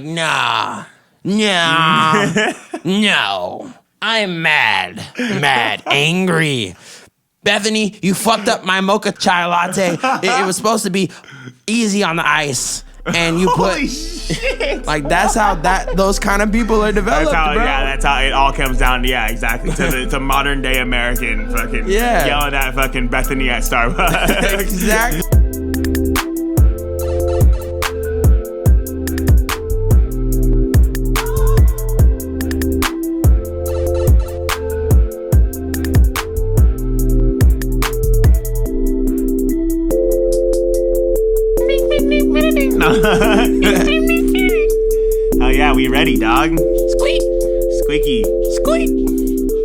Nah, no. I'm mad, angry. Bethany, you fucked up my mocha chai latte. It was supposed to be easy on the ice. And you put Holy shit. like that's how those kind of people are developed, bro. Yeah, that's how it all comes down. Yeah, exactly. To modern day American fucking yelling at fucking Bethany at Starbucks. Exactly. Oh yeah, we ready, dog. Squeak. Squeaky. Squeak.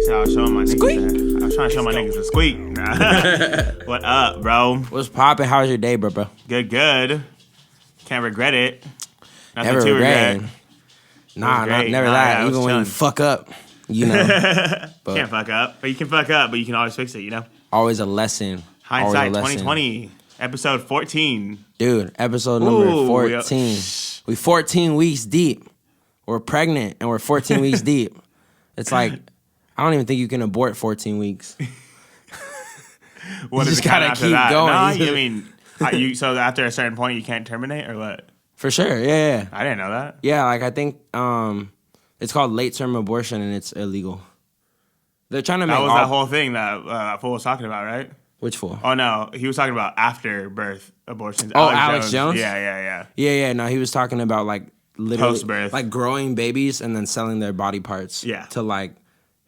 So I was showing my Squeak. niggas. I was trying to show my niggas the squeak. Nah. What up, bro? What's poppin'? How's your day, bro? Good. Can't regret it. Nothing Never to regret. regret. Nah, Great. never Nah, that. yeah, Even when you fuck up, you know. But Can't fuck up. But you can fuck up, but you can always fix it, you know? always a lesson. Hindsight Always a lesson. 2020, episode 14. Dude, episode number Ooh, 14. We 14 weeks deep. We're pregnant and we're 14 weeks deep. It's like, I don't even think you can abort 14 weeks. What You is just the count gotta after keep that? going. No, I mean, so after a certain point, you can't terminate or what? For sure, yeah. I didn't know that. Yeah, like I think it's called late-term abortion and it's illegal. They're trying to make That was that whole thing that fool was talking about, right? Which fool? Oh, no. He was talking about after birth abortions. Oh, Alex Jones? Yeah. Yeah, no, he was talking about like literally Post-birth. like growing babies and then selling their body parts. Yeah. To like,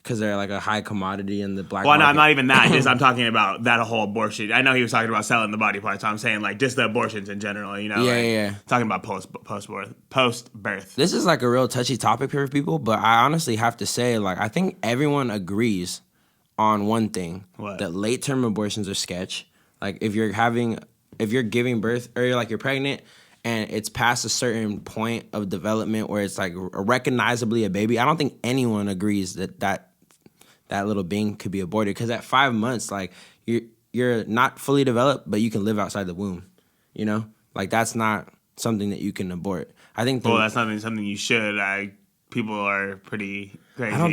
because they're like a high commodity in the black Well, market. no, not even that. Just I'm talking about that whole abortion. I know he was talking about selling the body parts. So I'm saying like just the abortions in general, you know? Yeah. Talking about post-birth. This is like a real touchy topic here for people, but I honestly have to say, like, I think everyone agrees on one thing. What? That late-term abortions are sketch. Like, if you're giving birth, or you're pregnant, and it's past a certain point of development where it's like recognizably a baby, I don't think anyone agrees that little being could be aborted. Because at 5 months, like, you're not fully developed, but you can live outside the womb. You know, like that's not something that you can abort. I think. Well, that's not something you should. People are pretty crazy. I don't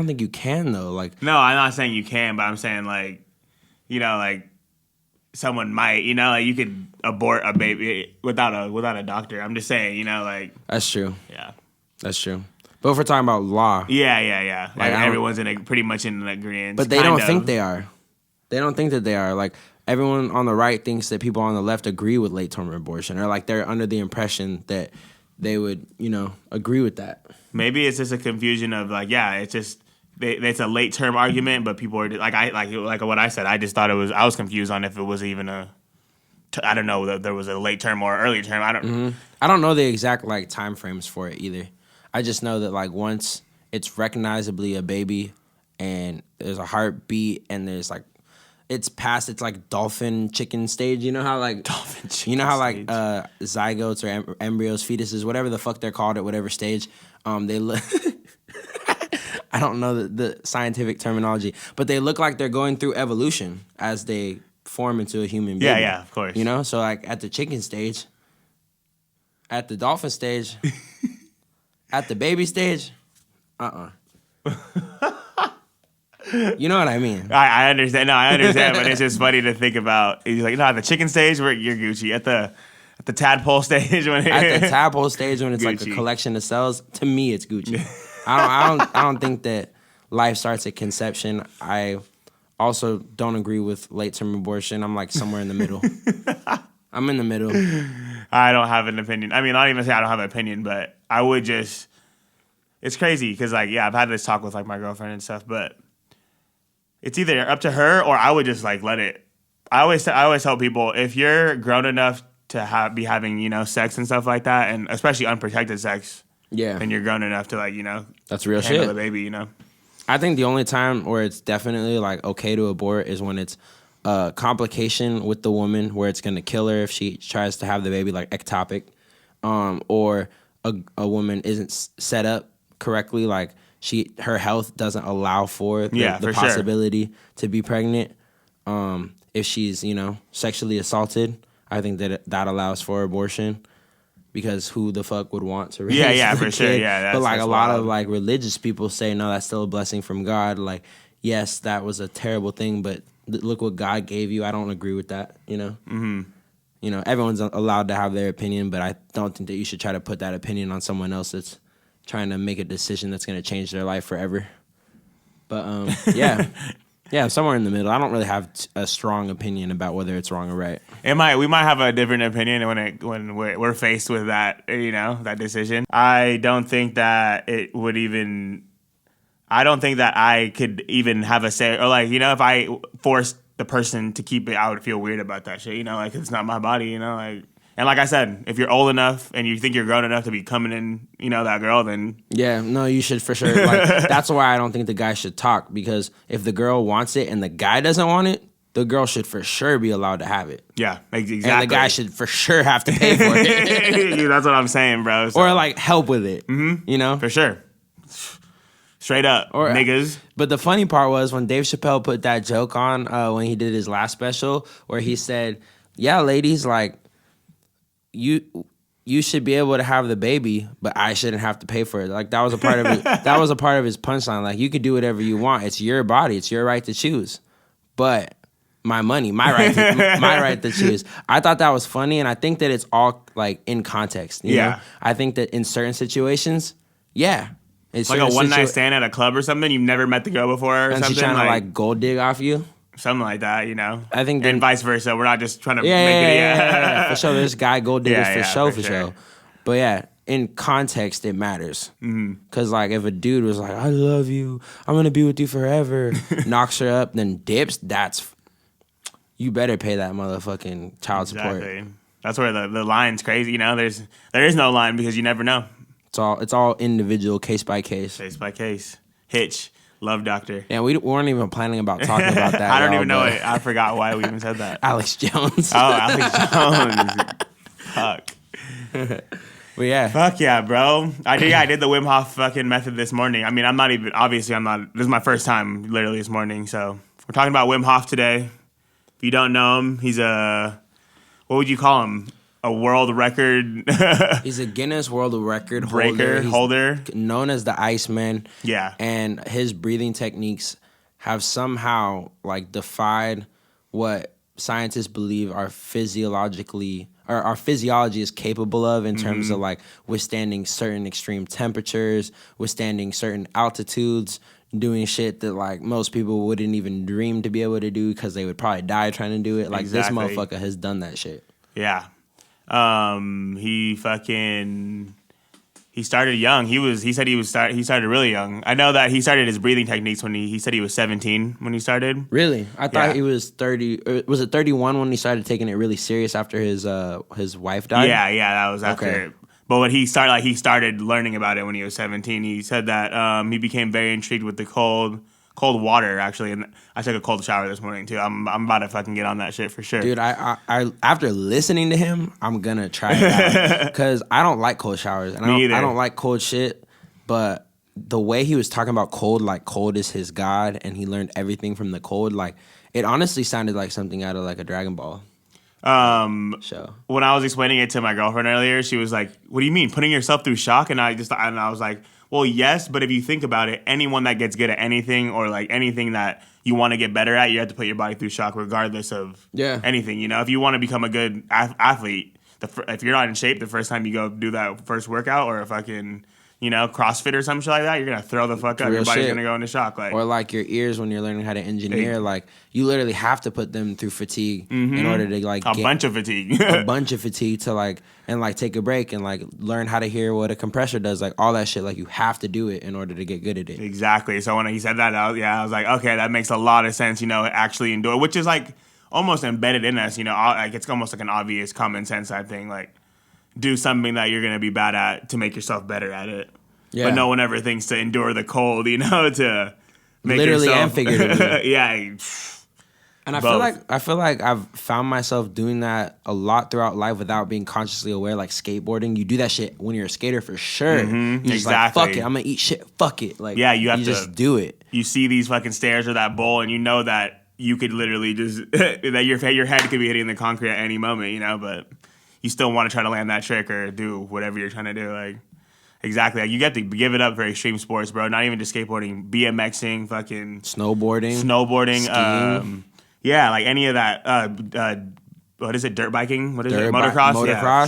think you can though. Like, no, I'm not saying you can, but I'm saying like, you know, like someone might, you know, like you could abort a baby without a doctor. I'm just saying, you know, like that's true. Yeah, that's true. But if we're talking about law, yeah, like, everyone's pretty much in agreement. But they don't think they are. They don't think that they are. Like, everyone on the right thinks that people on the left agree with late-term abortion, or like they're under the impression that they would, you know, agree with that. Maybe it's just a confusion of like, yeah, it's just it's a late-term argument, but people are like what I said. I just thought I was confused on if it was even I don't know that there was a late term or early term. I don't know the exact like time frames for it either. I just know that like once it's recognizably a baby and there's a heartbeat and there's like it's past its like dolphin chicken stage. You know how like zygotes or embryos, fetuses, whatever the fuck they're called at whatever stage, they look. I don't know the scientific terminology, but they look like they're going through evolution as they form into a human being. Yeah, of course. You know, so like at the chicken stage, at the dolphin stage, at the baby stage, You know what I mean? I understand. No, I understand, but it's just funny to think about. He's like, no, at the chicken stage, you're Gucci. At the tadpole stage, when it's like a collection of cells, to me, it's Gucci. I don't think that life starts at conception. I also don't agree with late-term abortion. I'm like somewhere in the middle. I'm in the middle. I don't have an opinion. I mean, I don't even say I don't have an opinion, but I would just. It's crazy because, like, yeah, I've had this talk with like my girlfriend and stuff, but it's either up to her or I would just like let it. I always tell people, if you're grown enough to be having, you know, sex and stuff like that, and especially unprotected sex, then you're grown enough to, like, you know, that's real handle shit. The baby, you know. I think the only time where it's definitely like okay to abort is when it's a complication with the woman where it's gonna kill her if she tries to have the baby, like ectopic, or a woman isn't set up correctly, like her health doesn't allow for the possibility to be pregnant. If she's, you know, sexually assaulted, I think that allows for abortion. because who the fuck would want to raise Yeah, the for kid? sure. Yeah, but like that's a lot of wild. like religious people say no, that's still a blessing from God. Like, yes, that was a terrible thing, but look what God gave you. I don't agree with that. Mm-hmm. Everyone's allowed to have their opinion, but I don't think that you should try to put that opinion on someone else that's trying to make a decision that's going to change their life forever. But yeah, somewhere in the middle. I don't really have a strong opinion about whether it's wrong or right. We might have a different opinion when we're faced with that, that decision. I don't think that it would even. I don't think that I could even have a say, or like, if I forced the person to keep it, I would feel weird about that shit. Like it's not my body, like. And like I said, if you're old enough and you think you're grown enough to be coming in, that girl, then yeah, no, you should for sure. Like that's why I don't think the guy should talk, because if the girl wants it and the guy doesn't want it, the girl should for sure be allowed to have it. Yeah, exactly. And the guy should for sure have to pay for it. Dude, that's what I'm saying, bro. So. Or like help with it. For sure. Straight up, niggas. But the funny part was when Dave Chappelle put that joke on when he did his last special, where he said, "Yeah, ladies, like." You should be able to have the baby, but I shouldn't have to pay for it. Like that was a part of it. That was a part of his punchline. Like you could do whatever you want. It's your body. It's your right to choose. But my money, my right to choose. I thought that was funny, and I think that it's all like in context. You know? I think that in certain situations, it's like a one night stand at a club or something. You've never met the girl before, or and something. She's trying to like gold dig off you. Something like that, I think, and vice versa. We're not just trying to make it. Yeah, for sure. There's guy gold diggers for sure. But yeah, in context, it matters. Because like, if a dude was like, "I love you, I'm gonna be with you forever," knocks her up, then dips. You better pay that motherfucking child support. That's where the line's crazy. There is no line because you never know. It's all individual, case by case. Case by case. Hitch. Love Doctor. Yeah, we weren't even planning about talking about that. I don't even know it. I forgot why we even said that. Alex Jones. Oh, Alex Jones. Fuck. But yeah. Fuck yeah, bro. I did the Wim Hof fucking method this morning. I mean, this is my first time literally this morning. So we're talking about Wim Hof today. If you don't know him, he's what would you call him? A world record. He's a Guinness World Record holder. Known as the Iceman. Yeah. And his breathing techniques have somehow like defied what scientists believe our physiology is capable of in terms of like withstanding certain extreme temperatures, withstanding certain altitudes, doing shit that like most people wouldn't even dream to be able to do because they would probably die trying to do it. Like This motherfucker has done that shit. Yeah. He started young. He started really young. I know that he started his breathing techniques when he said he was 17 when he started. Really? I thought he was 30. Was it 31 when he started taking it really serious after his wife died? Yeah, that was after. Okay. But when he started learning about it when he was 17. He said that he became very intrigued with the cold water, actually, and I took a cold shower this morning too. I'm about to fucking get on that shit for sure, dude. I after listening to him, I'm gonna try it out because I don't like cold showers, and I don't like cold shit. But the way he was talking about cold, like cold is his god, and he learned everything from the cold. Like it honestly sounded like something out of like a Dragon Ball show. When I was explaining it to my girlfriend earlier, she was like, "What do you mean, putting yourself through shock?" And I was like, well, yes, but if you think about it, anyone that gets good at anything or like anything that you want to get better at, you have to put your body through shock regardless of anything. If you want to become a good athlete, if you're not in shape the first time you go do that first workout or a fucking, CrossFit or some shit like that, you're going to throw the fuck up. Your body's going to go into shock. Or like your ears when you're learning how to engineer, like you literally have to put them through fatigue in order to like a bunch of fatigue to like, and like take a break and like learn how to hear what a compressor does, like all that shit. Like you have to do it in order to get good at it. Exactly. So when he said that, I was like, okay, that makes a lot of sense, actually endure, which is like almost embedded in us, like it's almost like an obvious common sense type thing, like do something that you're going to be bad at to make yourself better at it. Yeah. But no one ever thinks to endure the cold, to make literally yourself... and figuratively. Yeah. And I feel like I've found myself doing that a lot throughout life without being consciously aware. Like skateboarding, you do that shit when you're a skater for sure. Mm-hmm. You're just like, fuck it, I'm gonna eat shit. Fuck it. Like you have to just do it. You see these fucking stairs or that bowl, and you know that you could literally just that your head could be hitting the concrete at any moment, but you still want to try to land that trick or do whatever you're trying to do. Like, exactly. Like, you get to give it up for extreme sports, bro. Not even just skateboarding, BMXing, fucking snowboarding, skiing. Yeah, like any of that. What is it? Dirt biking? What is it? Motocross. Yeah.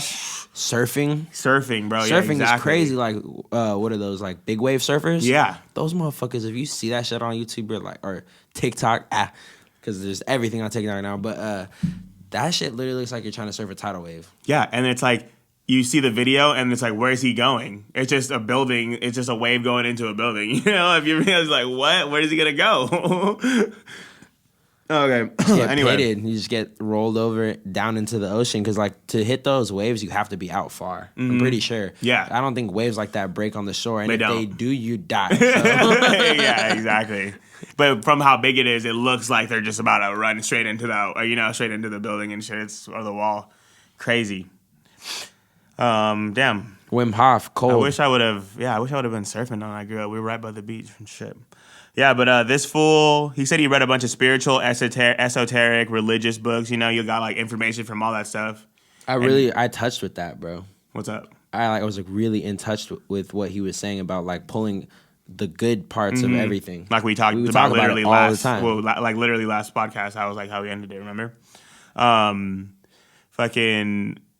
Surfing, bro. Surfing yeah, exactly. is crazy. Like, what are those, like, big wave surfers? Yeah. Those motherfuckers, if you see that shit on YouTube or TikTok, because there's everything on TikTok now, but that shit literally looks like you're trying to surf a tidal wave. Yeah, and it's like, you see the video, and it's like, where's he going? It's just a building. It's just a wave going into a building. You know, if you realize, like, what? Where is he going to go? Okay. Anyway. Pitted. You just get rolled over down into the ocean because, like, to hit those waves, you have to be out far. Mm-hmm. I'm pretty sure. Yeah. I don't think waves like that break on the shore. And they do, you die. So. Yeah, exactly. But from how big it is, it looks like they're just about to run straight into straight into the building and shit, or the wall. Crazy. Damn. Wim Hof, cold. I wish I would have been surfing when I grew up. We were right by the beach and shit. Yeah, but this fool, he said he read a bunch of spiritual, esoteric, religious books. You know, you got like information from all that stuff. I touched with that, bro. What's up? I was like really in touch with what he was saying about like pulling the good parts of everything. Like we talked about literally all the time. Well, like literally last podcast, I was like how we ended it. Remember?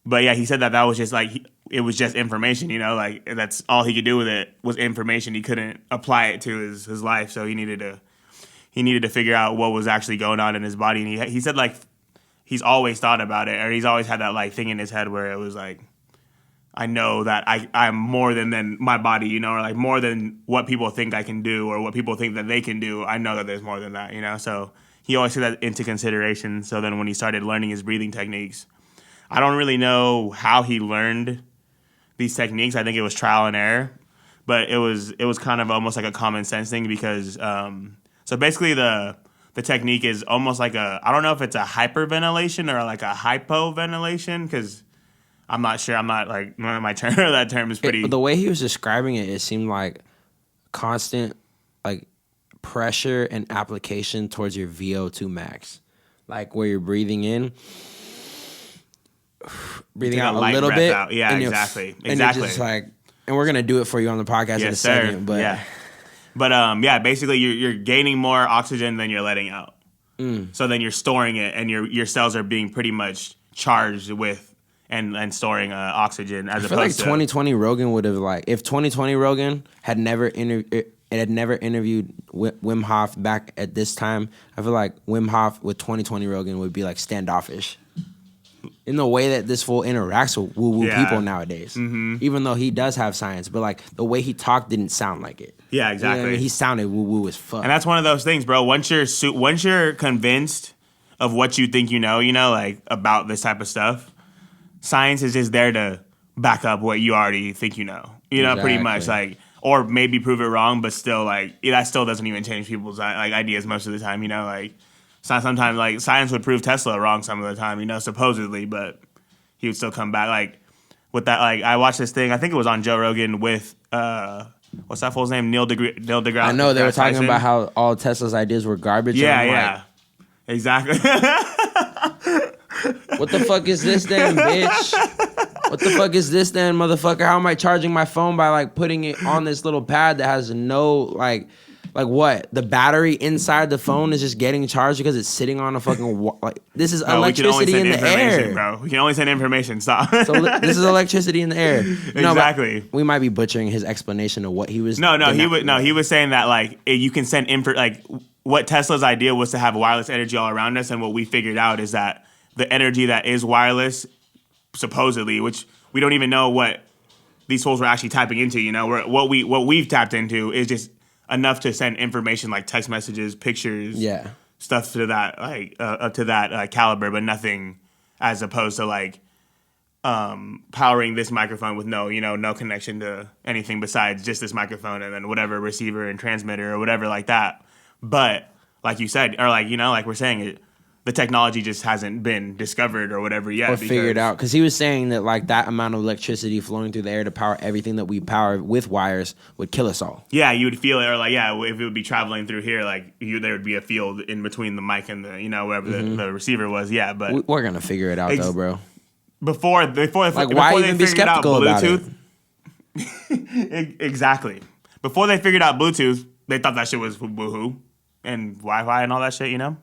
But yeah, he said that was just like it was just information, you know, like that's all he could do with it was information. He couldn't apply it to his life, so he needed to figure out what was actually going on in his body. And he said like he's always thought about it, or he's always had that like thing in his head where it was like, I know that I'm more than my body, you know, or like more than what people think I can do or what people think that they can do. I know that there's more than that, you know. So he always took that into consideration. So then when he started learning his breathing techniques, I don't really know how he learned these techniques. I think it was trial and error, but it was kind of almost like a common sense thing because so basically the technique is almost like I don't know if it's a hyperventilation or like a hypoventilation because I'm not sure. I'm not like my term. That term is pretty. The way he was describing it, it seemed like constant like pressure and application towards your VO2 max, like where you're breathing in. Breathing out a little bit. Out. Yeah, exactly. And you're just like, and we're gonna do it for you on the podcast in a second. But yeah, basically you're gaining more oxygen than you're letting out. So then you're storing it, and your cells are being pretty much charged with and storing oxygen. As I feel like 2020 Rogan would have like if 2020 Rogan had never interviewed Wim Hof back at this time. I feel like Wim Hof with 2020 Rogan would be like standoffish. In the way that this fool interacts with woo-woo people nowadays. Mm-hmm. Even though he does have science, but like the way he talked didn't sound like it. Yeah, exactly. You know what I mean? He sounded woo-woo as fuck. And that's one of those things, bro. Once you're convinced of what you think you know, like about this type of stuff, science is just there to back up what you already think you know. You know, pretty much like, or maybe prove it wrong, but still like that still doesn't even change people's like ideas most of the time. You know, like. Sometimes, like, science would prove Tesla wrong some of the time, you know, supposedly, but he would still come back. Like, with that, like, I watched this thing, I think it was on Joe Rogan with, what's that fool's name? Neil deGrasse. I know, they were talking about how all Tesla's ideas were garbage. Yeah. Exactly. What the fuck is this then, bitch? What the fuck is this then, motherfucker? How am I charging my phone by, like, putting it on this little pad that has no, like what? The battery inside the phone is just getting charged because it's sitting on a fucking like this is electricity in the air, bro. We can only send information. Stop. So this is electricity in the air. Exactly. We might be butchering his explanation of what he was. He was saying that like you can send like what Tesla's idea was to have wireless energy all around us, and what we figured out is that the energy that is wireless, supposedly, which we don't even know what these fools were actually tapping into. You know, what we've tapped into is just enough to send information like text messages, pictures, stuff to that like up to that caliber, but nothing as opposed to like powering this microphone with no connection to anything besides just this microphone and then whatever receiver and transmitter or whatever like that. But like you said, or like like we're saying, the technology just hasn't been discovered or whatever yet. Or figured out. Because he was saying that like that amount of electricity flowing through the air to power everything that we power with wires would kill us all. Yeah, you would feel it. Or like, if it would be traveling through here, like there would be a field in between the mic and the, wherever the receiver was. Yeah, but we're going to figure it out though, bro. before Like, why they even be figured out skeptical about it? Bluetooth. Exactly. Before they figured out Bluetooth, they thought that shit was woohoo and Wi-Fi and all that shit. You know.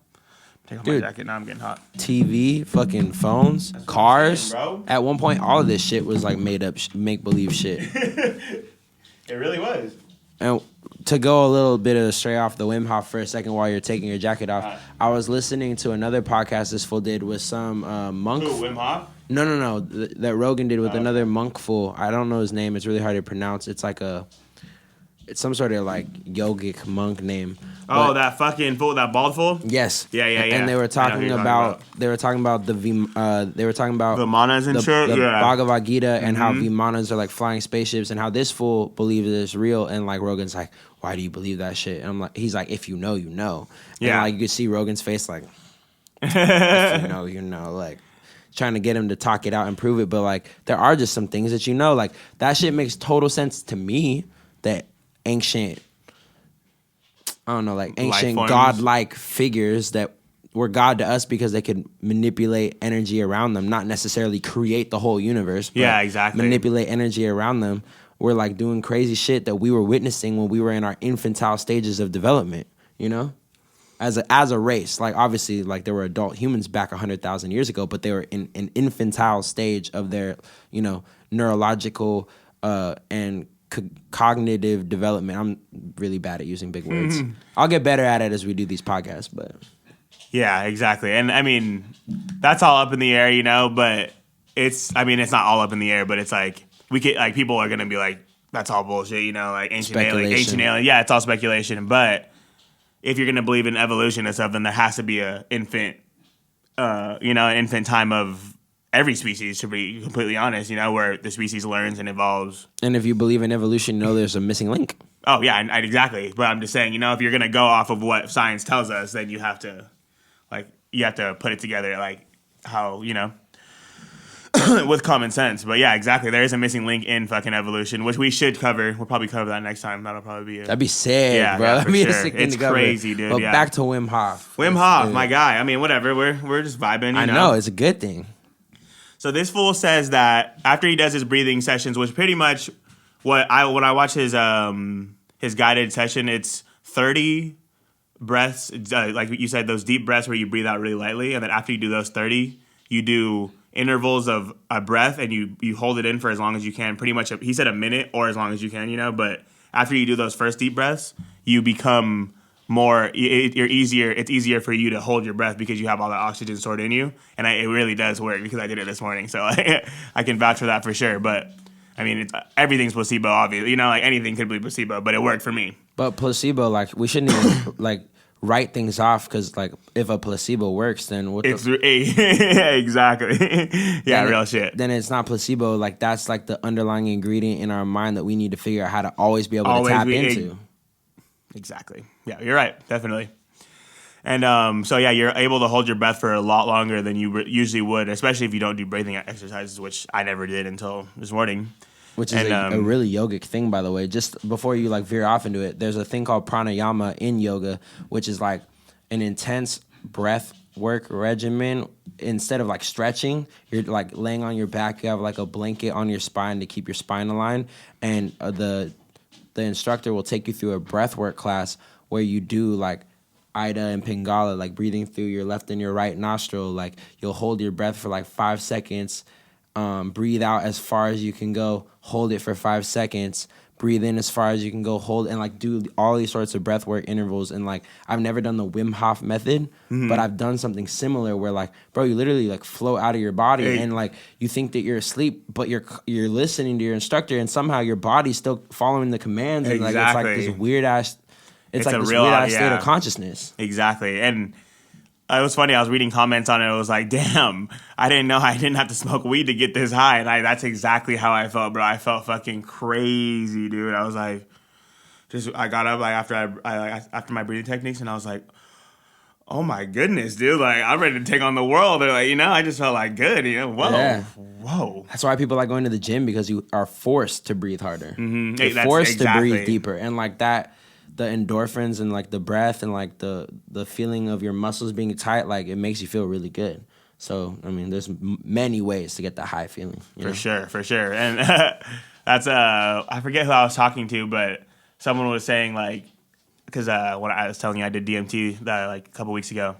Take off Dude. my jacket. Now I'm getting hot. TV, fucking phones, cars. saying, bro. At one point, all of this shit was like made up, make believe shit. It really was. And to go a little bit of stray off the Wim Hof for a second while you're taking your jacket off, I was listening to another podcast this fool did with some monk. Who, Wim Hof? No. That Rogan did with another monk fool. I don't know his name. It's really hard to pronounce. It's some sort of like yogic monk name. Oh, that fucking fool, that bald fool? Yes. Yeah. And they were talking about the Vimanas and shit. The Yeah. Bhagavad Gita and how Vimanas are like flying spaceships and how this fool believes it's real, and like Rogan's like, why do you believe that shit? And I'm like, he's like, if you know, you know. And like you could see Rogan's face like, if you know, you know, like trying to get him to talk it out and prove it, but like there are just some things that you know, like that shit makes total sense to me. That ancient, I don't know, like ancient godlike figures that were God to us because they could manipulate energy around them, not necessarily create the whole universe. But yeah, exactly. Manipulate energy around them. We're like doing crazy shit that we were witnessing when we were in our infantile stages of development, you know? As a race, like obviously, like there were adult humans back 100,000 years ago, but they were in an infantile stage of their, you know, neurological and cognitive development. I'm really bad at using big words. I'll get better at it as we do these podcasts, but yeah, exactly. And I mean, that's all up in the air, you know, but it's not all up in the air, but it's like we could, like, people are gonna be like, that's all bullshit, you know, like ancient alien. Yeah, it's all speculation. But if you're gonna believe in evolution and stuff, then there has to be an infant time of every species, to be completely honest, you know, where the species learns and evolves. And if you believe in evolution, you know there's a missing link. Oh, yeah, exactly. But I'm just saying, you know, if you're going to go off of what science tells us, then you have to put it together, like, how, you know, with common sense. But, yeah, exactly. There is a missing link in fucking evolution, which we should cover. We'll probably cover that next time. That'll probably be That'd be sick, bro. That'd be a sick thing to cover. It's crazy, dude. But back to Wim Hof. Wim Hof, my guy. I mean, whatever. We're just vibing, you know. I know. It's a good thing. So this fool says that after he does his breathing sessions, which pretty much when I watch his guided session, it's 30 breaths, like you said, those deep breaths where you breathe out really lightly, and then after you do those 30, you do intervals of a breath and you hold it in for as long as you can. Pretty much, he said a minute or as long as you can, you know. But after you do those first deep breaths, you become more, it's easier for you to hold your breath because you have all that oxygen stored in you. And it really does work because I did it this morning. So I can vouch for that for sure. But I mean, everything's placebo, obviously. You know, like anything could be placebo, but it worked for me. But placebo, like, we shouldn't even, like, write things off because, like, if a placebo works, then what exactly. Yeah, real shit. Then it's not placebo. Like, that's, like, the underlying ingredient in our mind that we need to figure out how to always be able to tap into. Exactly. Yeah, you're right. Definitely. And so, yeah, you're able to hold your breath for a lot longer than you usually would, especially if you don't do breathing exercises, which I never did until this morning. Which is a really yogic thing, by the way. Just before you, like, veer off into it, there's a thing called pranayama in yoga, which is, like, an intense breath work regimen. Instead of, like, stretching, you're, like, laying on your back. You have, like, a blanket on your spine to keep your spine aligned. And the instructor will take you through a breathwork class where you do like Ida and Pingala, like breathing through your left and your right nostril. Like you'll hold your breath for like 5 seconds, breathe out as far as you can go, hold it for 5 seconds, breathe in as far as you can go, hold, and like do all these sorts of breathwork intervals. And like I've never done the Wim Hof method, but I've done something similar where like, bro, you literally like float out of your body and like you think that you're asleep, but you're listening to your instructor and somehow your body's still following the commands. And like it's like this weird ass, it's like this weird ass state of consciousness. Exactly. And it was funny. I was reading comments on it. It was like, damn, I didn't know I didn't have to smoke weed to get this high. And that's exactly how I felt, bro. I felt fucking crazy, dude. I was like, I got up like after my breathing techniques, and I was like, oh my goodness, dude. Like, I'm ready to take on the world. Or like, you know, I just felt like good, you know. Whoa. Yeah. Whoa. That's why people like going to the gym, because you are forced to breathe harder. Mm-hmm. You're forced to breathe deeper. And like that, the endorphins and like the breath and like the feeling of your muscles being tight, like it makes you feel really good. So I mean, there's many ways to get that high feeling. For sure. And that's I forget who I was talking to, but someone was saying like, because when I was telling you I did DMT that like a couple weeks ago,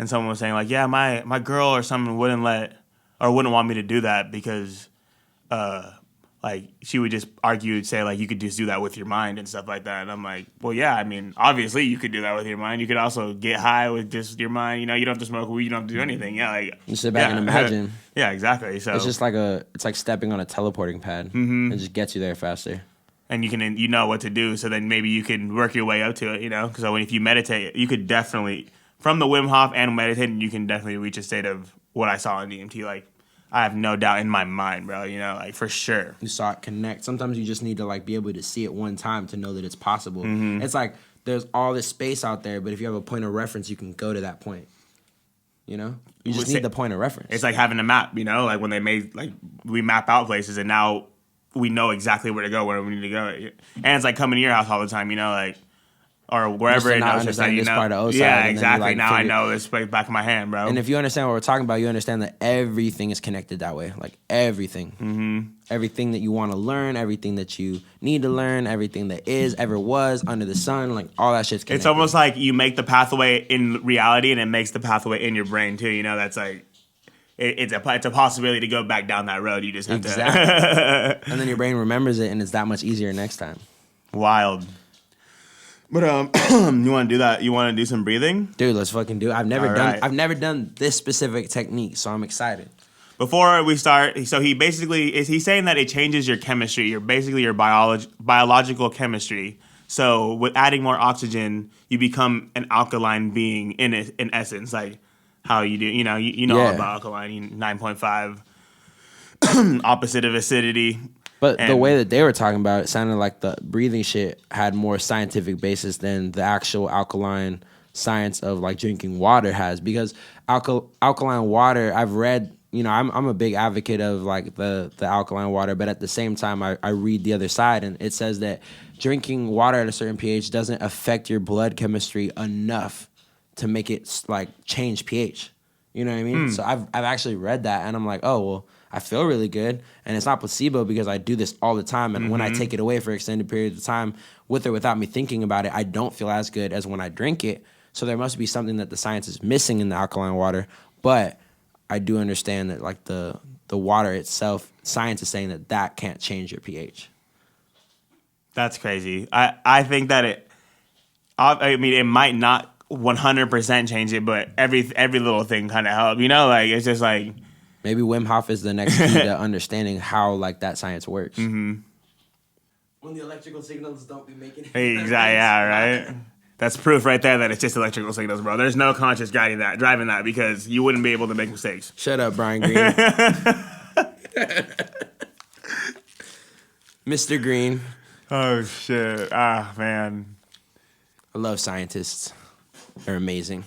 and someone was saying like, yeah, my girl or someone wouldn't want me to do that because like she would just argue and say like you could just do that with your mind and stuff like that. And I'm like, well, yeah, I mean, obviously you could do that with your mind. You could also get high with just your mind. You know, you don't have to smoke weed. You don't have to do anything. Yeah, like you sit back and imagine. Yeah, exactly. So it's just like it's like stepping on a teleporting pad. It just gets you there faster. And you know what to do. So then maybe you can work your way up to it. You know, because if you meditate, you could definitely from the Wim Hof and meditating, you can definitely reach a state of what I saw in DMT. Like I have no doubt in my mind, bro. You know, like for sure. You saw it connect. Sometimes you just need to like be able to see it one time to know that it's possible. It's like there's all this space out there, but if you have a point of reference, you can go to that point. You know, you just need the point of reference. It's like having a map. You know, like when they made like we map out places, and now we know exactly where to go, where we need to go. And it's like coming to your house all the time. You know, like. Or wherever it knows just that, you know. Yeah, exactly. Now I know this back of my hand, bro. And if you understand what we're talking about, you understand that everything is connected that way. Like everything. Everything that you want to learn, everything that you need to learn, everything that ever was under the sun, like all that shit's connected. It's almost like you make the pathway in reality and it makes the pathway in your brain too. You know, that's like it's a possibility to go back down that road. You just have to. And then your brain remembers it and it's that much easier next time. Wild. But you want to do that? You want to do some breathing, dude? Let's fucking do it. I've never done this specific technique, so I'm excited. Before we start, so he's saying that it changes your chemistry. Your biological chemistry. So with adding more oxygen, you become an alkaline being in essence, like how you do. You know all about alkaline 9.5, opposite of acidity. But the way that they were talking about it sounded like the breathing shit had more scientific basis than the actual alkaline science of like drinking water has. Because alkaline water, I've read, you know, I'm a big advocate of like the alkaline water, but at the same time, I read the other side and it says that drinking water at a certain pH doesn't affect your blood chemistry enough to make it like change pH. You know what I mean? So I've actually read that and I'm like, oh, well, I feel really good, and it's not placebo because I do this all the time. And when I take it away for extended periods of time, with or without me thinking about it, I don't feel as good as when I drink it. So there must be something that the science is missing in the alkaline water. But I do understand that, like the water itself, science is saying that can't change your pH. That's crazy. I think that it might not 100% change it, but every little thing kind of helps. You know, like it's just like. Maybe Wim Hof is the next key to understanding how like that science works. When the electrical signals don't be making it. Exactly. Yeah. Right. That's proof right there that it's just electrical signals, bro. There's no conscious driving that because you wouldn't be able to make mistakes. Shut up, Brian Green. Mr. Green. Oh shit. Ah man. I love scientists. They're amazing.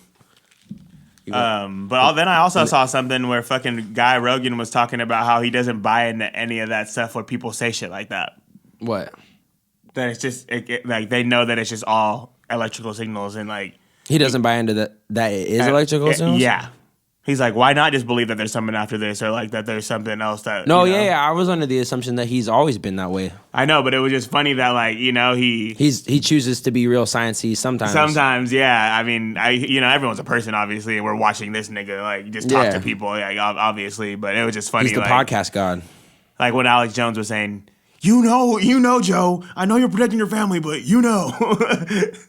But then I also saw something where fucking Guy Rogan was talking about how he doesn't buy into any of that stuff where people say shit like that. What? That it's just like they know that it's just all electrical signals and like he doesn't buy into that it is electrical signals. Yeah. He's like, why not just believe that there's something after this or like that there's something else that... No, you know? Yeah, I was under the assumption that he's always been that way. I know, but it was just funny that like, you know, he chooses to be real sciencey sometimes. Sometimes, yeah. I mean, everyone's a person, obviously, and we're watching this nigga like just talk to people, like, obviously, but it was just funny. He's the podcast god. Like when Alex Jones was saying... You know, Joe. I know you're protecting your family, but you know.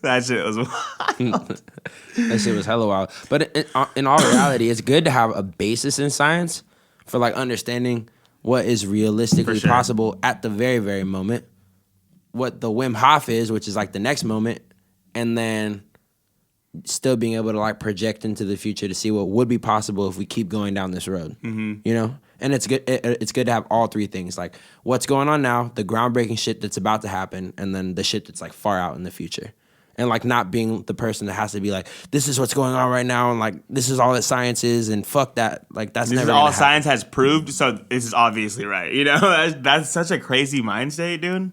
That shit was wild. That shit was hella wild. But in all reality, it's good to have a basis in science for like understanding what is realistically possible at the very, very moment. What the Wim Hof is, which is like the next moment, and then still being able to like project into the future to see what would be possible if we keep going down this road. You know? And it's good. It's good to have all three things, like what's going on now, the groundbreaking shit that's about to happen, and then the shit that's like far out in the future, and like not being the person that has to be like, this is what's going on right now, and like this is all that science is, and fuck that. Like that's never. This is all science has proved, so this is obviously right. You know, that's such a crazy mind state, dude.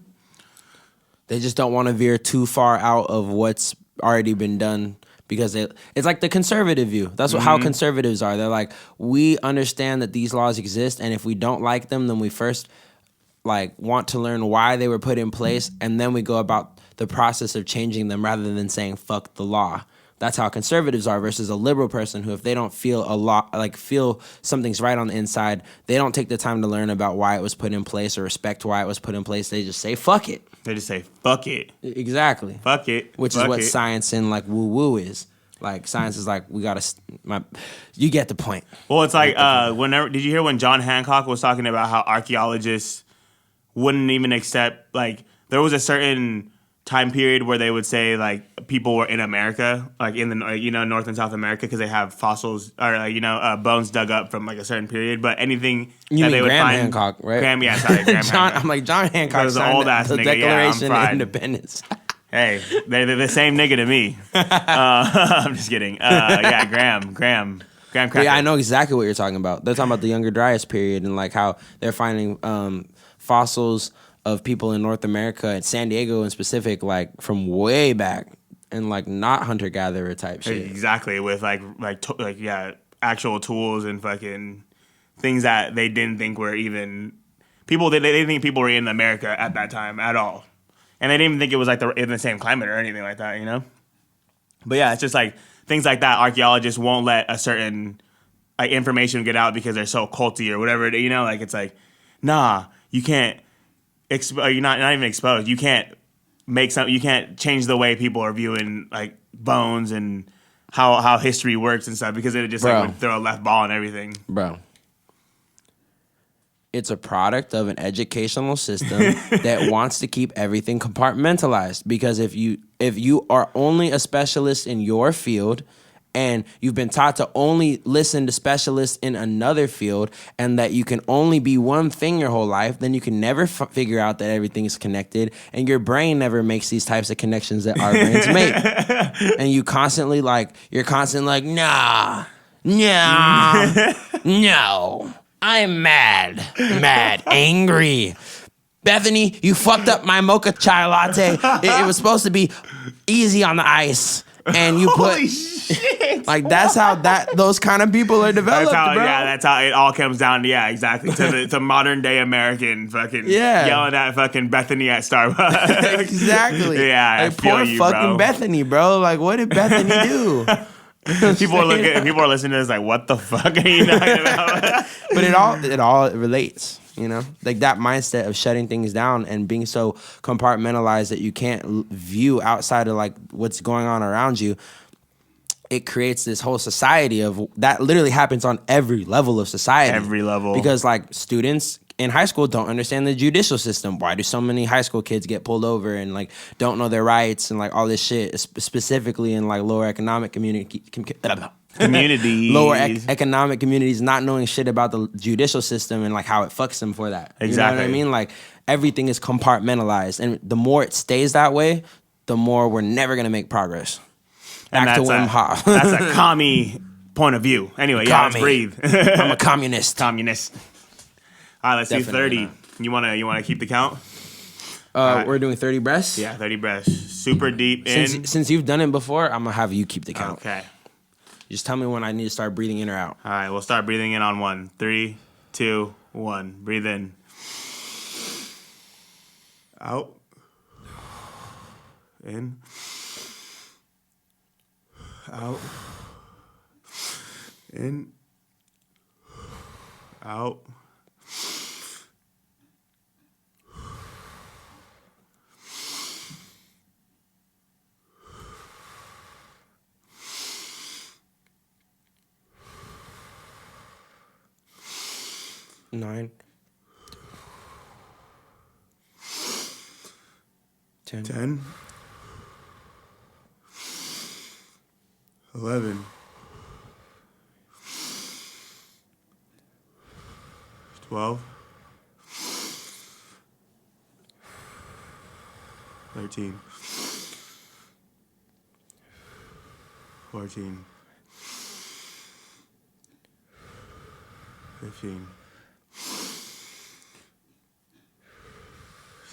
They just don't want to veer too far out of what's already been done because it's like the conservative view. That's how conservatives are. They're like, we understand that these laws exist, and if we don't like them, then we first like want to learn why they were put in place, and then we go about the process of changing them rather than saying fuck the law. That's how conservatives are versus a liberal person who, if they don't feel feel something's right on the inside, they don't take the time to learn about why it was put in place or respect why it was put in place. They just say fuck it. They just say fuck it. Exactly. Fuck it. Which fuck is what it. science and like woo woo is. Like science is like, we gotta. You get the point. Well, it's like whenever did you hear when John Hancock was talking about how archaeologists wouldn't even accept, like, there was a certain time period where they would say like people were in America, like in the North and South America, because they have fossils or bones dug up from like a certain period. But anything that they would Graham find, Hancock, right? Graham Hancock. I'm like, John Hancock was an signed old ass the nigga. Declaration Yeah, of Independence. Hey, they're the same nigga to me. I'm just kidding. Graham Cracker. Yeah, I know exactly what you're talking about. They're talking about the Younger Dryas period and like how they're finding fossils of people in North America and San Diego in specific, like from way back, and like not hunter gatherer type shit. Exactly, with actual tools and fucking things that they didn't think were even people. They didn't think people were in America at that time at all, and they didn't even think it was like in the same climate or anything like that. But yeah, it's just like things like that. Archaeologists won't let a certain like information get out because they're so culty or whatever. Like it's like, nah, you can't. You're not even exposed. You can't you can't change the way people are viewing like bones and how history works and stuff, because it just like would throw a left ball and everything. Bro, it's a product of an educational system that wants to keep everything compartmentalized. Because if you are only a specialist in your field, and you've been taught to only listen to specialists in another field, and that you can only be one thing your whole life, then you can never figure out that everything is connected, and your brain never makes these types of connections that our brains make. And you're constantly like, nah, no, I'm mad, angry. Bethany, you fucked up my mocha chai latte. It was supposed to be easy on the ice. And you put like that's how those kind of people are developed, bro. Yeah, that's how it all comes down to exactly to modern day American fucking yelling at fucking Bethany at Starbucks. Exactly. Yeah, like, poor fucking Bethany, bro. Like, what did Bethany do? People are listening to this like, what the fuck are you talking about? But it all relates. Like that mindset of shutting things down and being so compartmentalized that you can't view outside of like what's going on around you. It creates this whole society of that literally happens on every level of society. Every level. Because like students in high school don't understand the judicial system. Why do so many high school kids get pulled over and like don't know their rights and like all this shit, specifically in like lower economic communities. Lower economic communities not knowing shit about the judicial system and like how it fucks them for that. Exactly. You know what I mean? Like everything is compartmentalized, and the more it stays that way, the more we're never gonna make progress. Back to Wim Hof. That's a commie point of view. Anyway, let's breathe. I'm a communist. All right, let's do 30. You wanna keep the count? Right. We're doing 30 breaths? Yeah, 30 breaths. Super deep in. Since you've done it before, I'm gonna have you keep the count. Okay. Just tell me when I need to start breathing in or out. All right, we'll start breathing in on 1. 3, 2, 1. Breathe in. Out. In. Out. In. Out. Nine. 10. 11. 12. 13. 14. 15.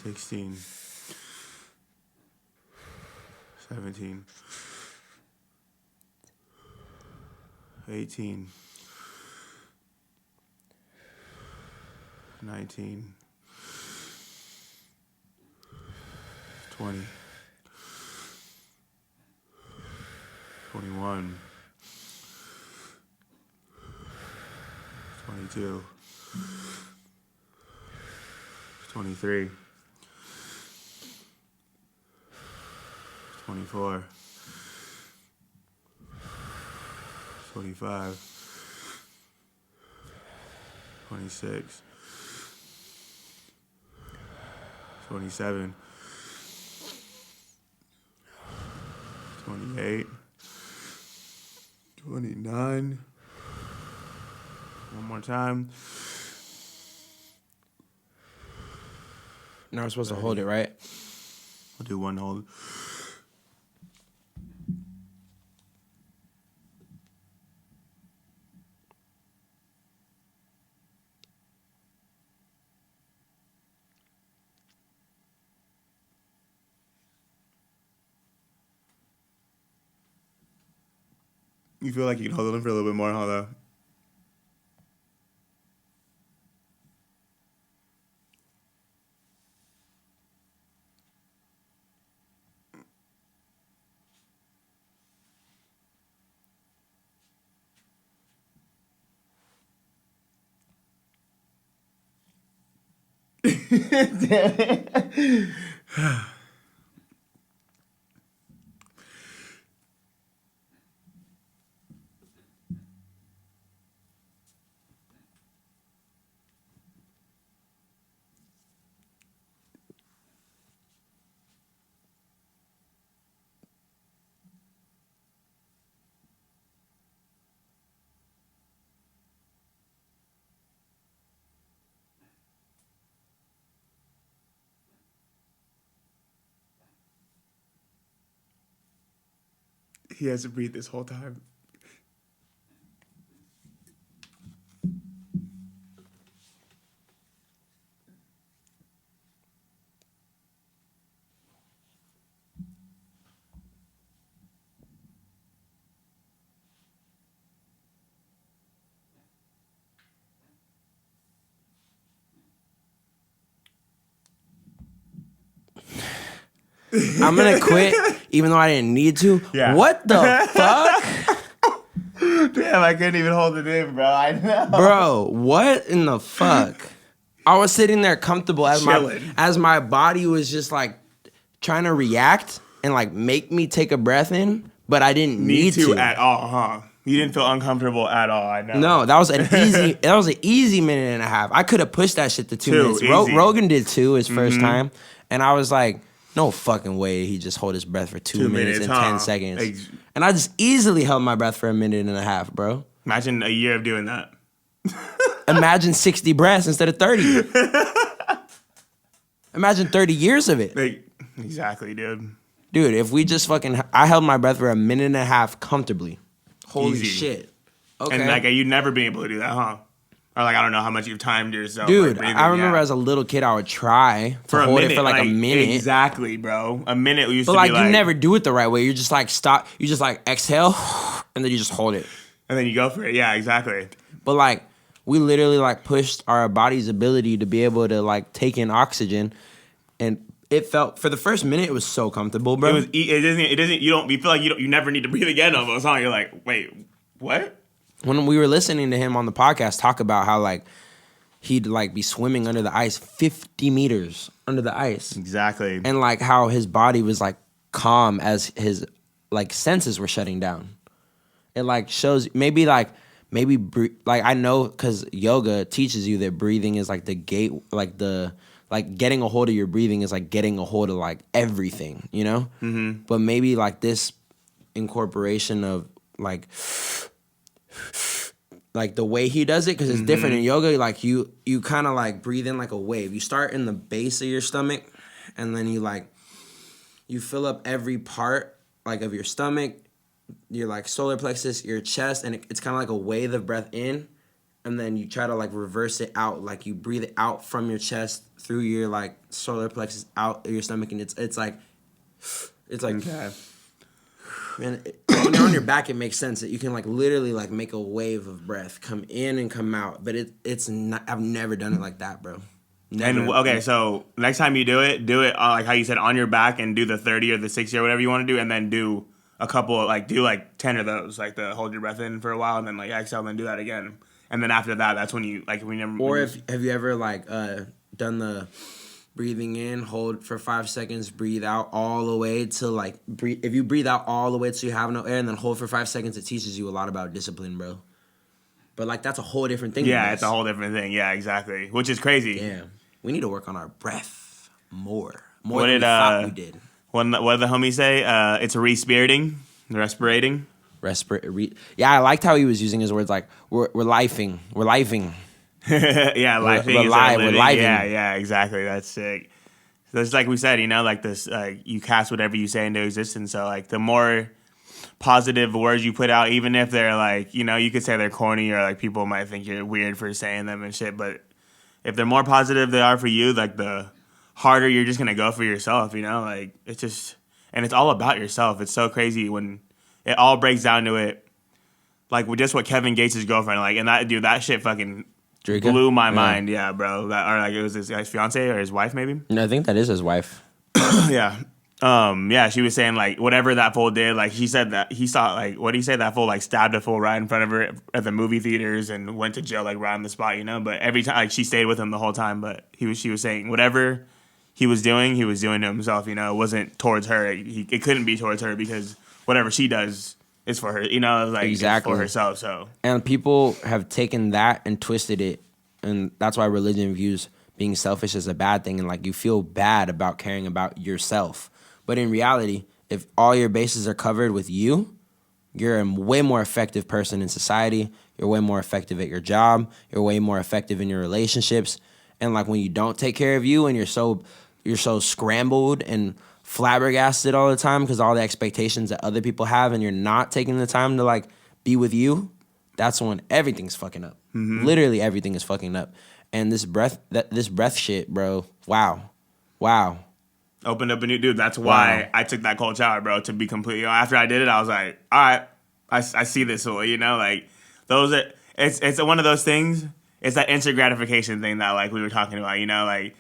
16. 17. 18. 19. 20. 21. 22. 23. 24. 25. 26. 27. 28. 29. One more time. Now we're supposed to hold it, right? I'll do one hold. You feel like you can hold it in for a little bit more, huh, though? He has to breathe this whole time. I'm gonna quit, even though I didn't need to. Yeah. What the fuck? Damn, I couldn't even hold it in, bro. I know. Bro, what in the fuck? I was sitting there comfortable as Chilling. my body was just like trying to react and like make me take a breath in, but I didn't need to at all, huh? You didn't feel uncomfortable at all, I know. No, that was an easy minute and a half. I could have pushed that shit to 2 minutes. Easy. Rogan did 2 his first time, and I was like, no fucking way he just hold his breath for 2 minutes and 10 seconds. And I just easily held my breath for a minute and a half, bro. Imagine a year of doing that. Imagine 60 breaths instead of 30. Imagine 30 years of it. Exactly, dude. Dude, if we just I held my breath for a minute and a half comfortably. Holy Easy. shit. Okay. And like you'd never been able to do that, huh? Or like I don't know how much you've timed yourself. Dude, like, I remember as a little kid I would try to hold it for like a minute. Exactly, bro. A minute used But to like be like you never do it the right way. You just like stop. You just like exhale, and then you just hold it. And then you go for it. Yeah, exactly. But like we literally like pushed our body's ability to be able to like take in oxygen, and it felt for the first minute it was so comfortable, bro. It doesn't. You feel like you never need to breathe again. Almost, huh? You're like, wait, what? When we were listening to him on the podcast talk about how like he'd like be swimming under the ice 50 meters under the ice. Exactly. And like how his body was like calm as his like senses were shutting down. It like shows maybe like I know because yoga teaches you that breathing is like the gate, like getting a hold of your breathing is like getting a hold of like everything, you know? Mm-hmm. But maybe like this incorporation of like the way he does it, because it's different in yoga. Like you kind of like breathe in like a wave. You start in the base of your stomach, and then you fill up every part like of your stomach, your like solar plexus, your chest, and it's kind of like a wave of breath in, and then you try to like reverse it out. Like you breathe it out from your chest through your like solar plexus out of your stomach, and it's like Okay. And when you're on your back, it makes sense that you can like literally like make a wave of breath come in and come out. But it's not. I've never done it like that, bro. Never. And okay, so next time you do it like how you said on your back and do the 30 or the 60 or whatever you want to do, and then do a couple like do like 10 of those, like the hold your breath in for a while and then like exhale and then do that again. And then after that, that's when you like have you ever like done the breathing in, hold for 5 seconds, breathe out all the way to like breathe. If you breathe out all the way till you have no air, and then hold for 5 seconds, it teaches you a lot about discipline, bro. But like that's a whole different thing. Yeah, it's a whole different thing. Yeah, exactly. Which is crazy. Yeah, we need to work on our breath more What than did we thought we did. what did the homie say? It's respirating, respirating. Yeah, I liked how he was using his words like we're lifing. Yeah, lifing. We're living. Yeah, exactly. That's sick. So it's like we said, like this, you cast whatever you say into existence. So like the more positive words you put out, even if they're like, you could say they're corny or like people might think you're weird for saying them and shit. But if they're more positive they are for you, like the harder you're just gonna go for yourself. Like it's just, and it's all about yourself. It's so crazy when it all breaks down to it. Like with just what Kevin Gates' girlfriend, like, and that shit fucking Draco? blew my mind. Yeah, bro. Or like it was his fiance or his wife, maybe. No, I think that is his wife. Yeah. Yeah, she was saying like whatever that fool did, like he said that he saw like what did he say, that fool like stabbed a fool right in front of her at the movie theaters and went to jail like right on the spot, But every time like she stayed with him the whole time, but she was saying whatever he was doing to himself, It wasn't towards her. It couldn't be towards her because whatever she does is for her, like exactly. It's for herself. So and people have taken that and twisted it, and that's why religion views being selfish as a bad thing, and like you feel bad about caring about yourself. But in reality, if all your bases are covered with you, you're a way more effective person in society. You're way more effective at your job. You're way more effective in your relationships. And like when you don't take care of you and you're so scrambled and flabbergasted all the time because all the expectations that other people have, and you're not taking the time to like be with you, that's when everything's fucking up. Mm-hmm. Literally everything is fucking up. And this breath shit, bro. Wow. Opened up a new dude. That's why I took that cold shower, bro. To be completely, after I did it, I was like, all right, I see this, like those are. It's one of those things. It's that instant gratification thing that like we were talking about, like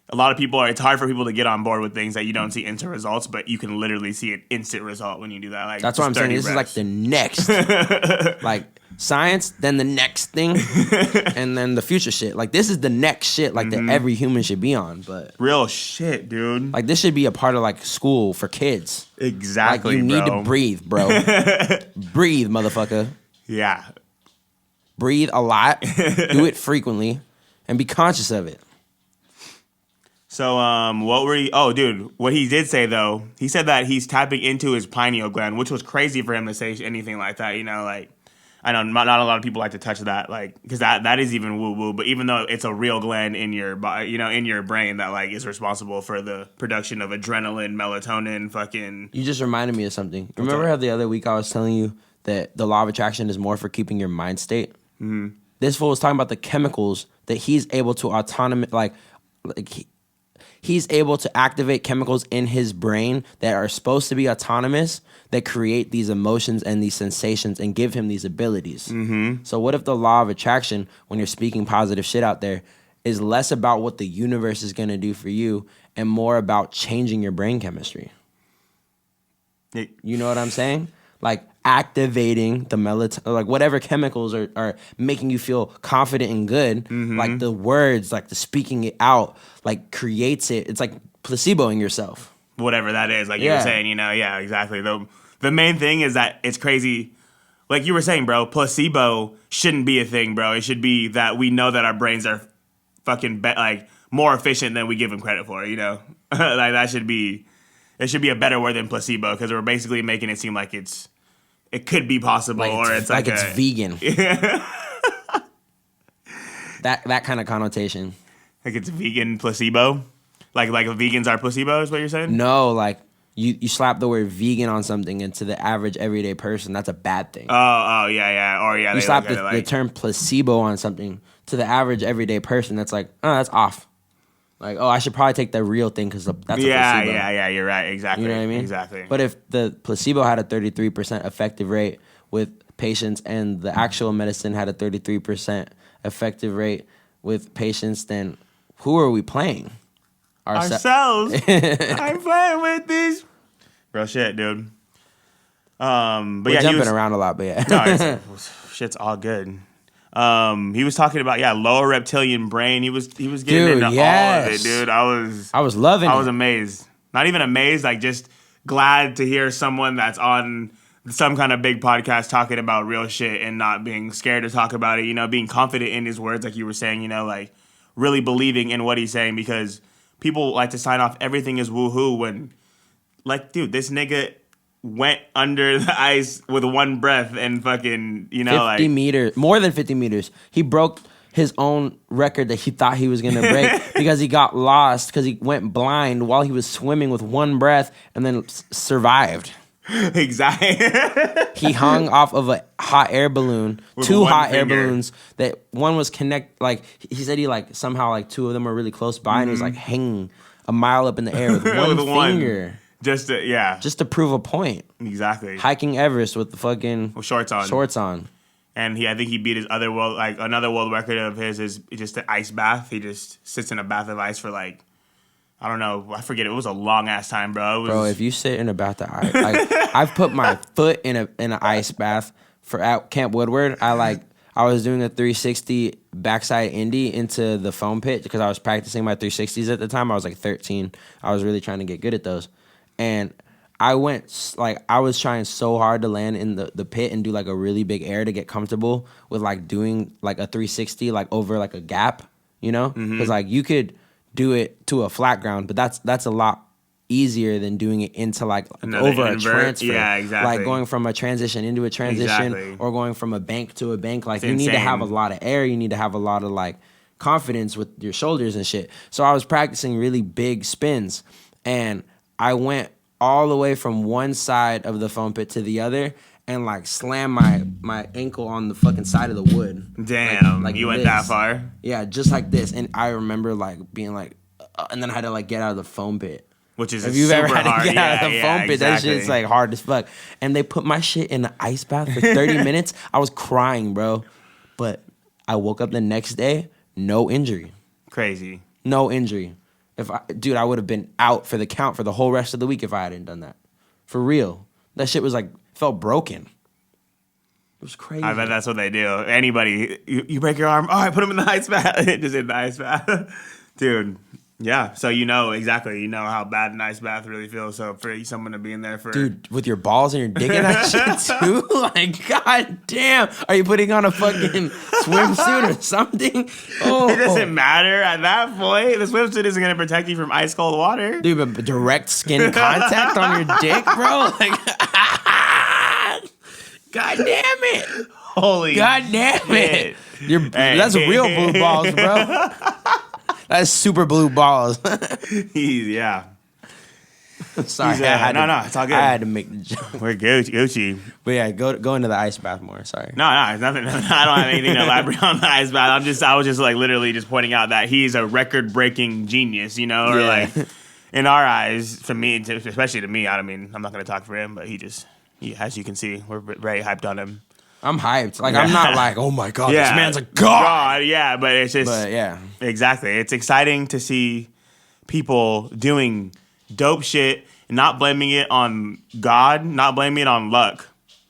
a lot of people it's hard for people to get on board with things that you don't see instant results, but you can literally see an instant result when you do that. Like that's what I'm saying. This is like the next, like science, then the next thing, and then the future shit. Like this is the next shit, like that every human should be on. But real shit, dude. Like this should be a part of like school for kids. Exactly. Like you need to breathe, bro. Breathe, motherfucker. Yeah. Breathe a lot. Do it frequently, and be conscious of it. So, what were you? Oh, dude, what he did say though, he said that he's tapping into his pineal gland, which was crazy for him to say anything like that. Like I know not a lot of people like to touch that, like because that is even woo woo. But even though it's a real gland in your body, in your brain that like is responsible for the production of adrenaline, melatonin, fucking. You just reminded me of something. Remember how the other week I was telling you that the law of attraction is more for keeping your mind state? Mm-hmm. This fool was talking about the chemicals that he's able to he's able to activate chemicals in his brain that are supposed to be autonomous that create these emotions and these sensations and give him these abilities. Mm-hmm. So what if the law of attraction, when you're speaking positive shit out there, is less about what the universe is going to do for you and more about changing your brain chemistry? You know what I'm saying? Like activating the melatonin, like whatever chemicals are making you feel confident and good, like the words, like the speaking it out, like creates it. It's like placeboing yourself. Whatever that is, like you were saying, yeah, exactly. The main thing is that it's crazy. Like you were saying, bro, placebo shouldn't be a thing, bro. It should be that we know that our brains are fucking like more efficient than we give them credit for, Like that should be, it should be a better word than placebo because we're basically making it seem like it could be possible, or it's like it's vegan. that kind of connotation. Like it's vegan placebo? Like vegans are placebo is what you're saying? No, like you slap the word vegan on something and to the average everyday person, that's a bad thing. Oh, yeah. Or yeah, you slap the term placebo on something to the average everyday person, that's like, oh, that's off. Like, oh, I should probably take the real thing because that's a placebo. Yeah, you're right. Exactly. You know what I mean? Exactly. But if the placebo had a 33% effective rate with patients and the actual medicine had a 33% effective rate with patients, then who are we playing? Ourselves. I'm playing with these. Real shit, dude. But We're jumping around a lot, but yeah. No, shit's all good. He was talking about lower reptilian brain. He was getting into all of it, dude. I was loving it. I was amazed. Not even amazed, like just glad to hear someone that's on some kind of big podcast talking about real shit and not being scared to talk about it, you know, being confident in his words like you were saying, you know, like really believing in what he's saying, because people like to sign off everything is woohoo when, like, dude, this nigga went under the ice with one breath and fucking, you know, 50 meters, more than 50 meters. He broke his own record that he thought he was going to break because he got lost because he went blind while he was swimming with one breath and then survived. Exactly. He hung off of a hot air balloon, two hot air balloons that one was like he said he like somehow like two of them were really close by and he was like hanging a mile up in the air with one finger. Just to prove a point. Exactly. Hiking Everest with the fucking shorts on. And I think he beat another world record of his is just an ice bath. He just sits in a bath of ice for like, I don't know, I forget. It was a long ass time, bro. Bro, if you sit in a bath of ice, like I've put my foot in an ice bath for at Camp Woodward. I was doing a 360 backside indie into the foam pit because I was practicing my 360s at the time. I was like 13. I was really trying to get good at those. And I was trying so hard to land in the pit and do like a really big air to get comfortable with like doing like a 360 like over like a gap, you know? Because like you could do it to a flat ground, but that's a lot easier than doing it into like over a transfer. Yeah, exactly. Like going from a transition into a transition or going from a bank to a bank. Like you need to have a lot of air. You need to have a lot of like confidence with your shoulders and shit. So I was practicing really big spins and I went all the way from one side of the foam pit to the other and like slammed my ankle on the fucking side of the wood. Damn, like you went this. that far? Yeah, just like this. And I remember like being like, and then I had to like get out of the foam pit. Which is if you've super ever had to hard. get out of the foam pit, exactly. That shit's like hard as fuck. And they put my shit in the ice bath for 30 minutes. I was crying, bro. But I woke up the next day, no injury. Crazy. No injury. I would have been out for the count for the whole rest of the week if I hadn't done that. For real. That shit was like, felt broken. It was crazy. I bet that's what they do. Anybody, you break your arm, all right, put him in the ice bath. Just in the ice bath. Dude, yeah. So you know how bad an ice bath really feels. So for someone to be in there for... Dude, with your balls and you're digging that shit too? Like, god damn. Are you putting on a fucking swimsuit or something? Oh. It doesn't matter at that point. The swimsuit isn't going to protect you from ice cold water. Dude, but direct skin contact on your dick, bro? Like, god damn it. Holy god damn it. That's real blue balls, bro. That's super blue balls. Yeah. Sorry. It's all good. I had to make the joke. We're Gucci. But yeah, go into the ice bath more. Sorry. No, it's nothing. I don't have anything to elaborate on the ice bath. I was just like literally just pointing out that he's a record-breaking genius, you know, or like in our eyes, for me, especially to me. I mean, I'm not going to talk for him, but he, as you can see, we're very hyped on him. I'm hyped. Like, I'm not like, oh my God, this man's a god. Yeah, but it's just... But, yeah. Exactly. It's exciting to see people doing dope shit and not blaming it on God, not blaming it on luck.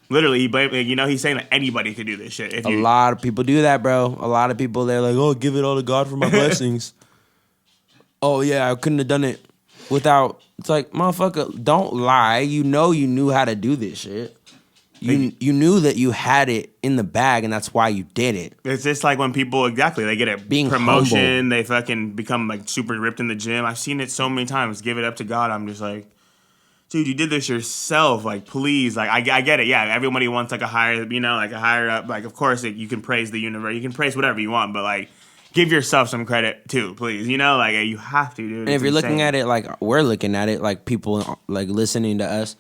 Literally, he's saying that anybody could do this shit. A lot of people do that, bro. A lot of people, they're like, oh, give it all to God for my blessings. Oh, yeah, I couldn't have done it without... It's like, motherfucker, don't lie. You knew how to do this shit. You knew that you had it in the bag, and that's why you did it. It's just like when people, they get a promotion, humble. They fucking become like super ripped in the gym. I've seen it so many times. Give it up to God. I'm just like, dude, you did this yourself. Like, please. Like, I get it. Yeah, everybody wants like a higher, like a higher up. Like, of course, you can praise the universe. You can praise whatever you want, but like, give yourself some credit too, please. Like you have to, dude. And if you're looking at it like we're looking at it, like people like listening to us,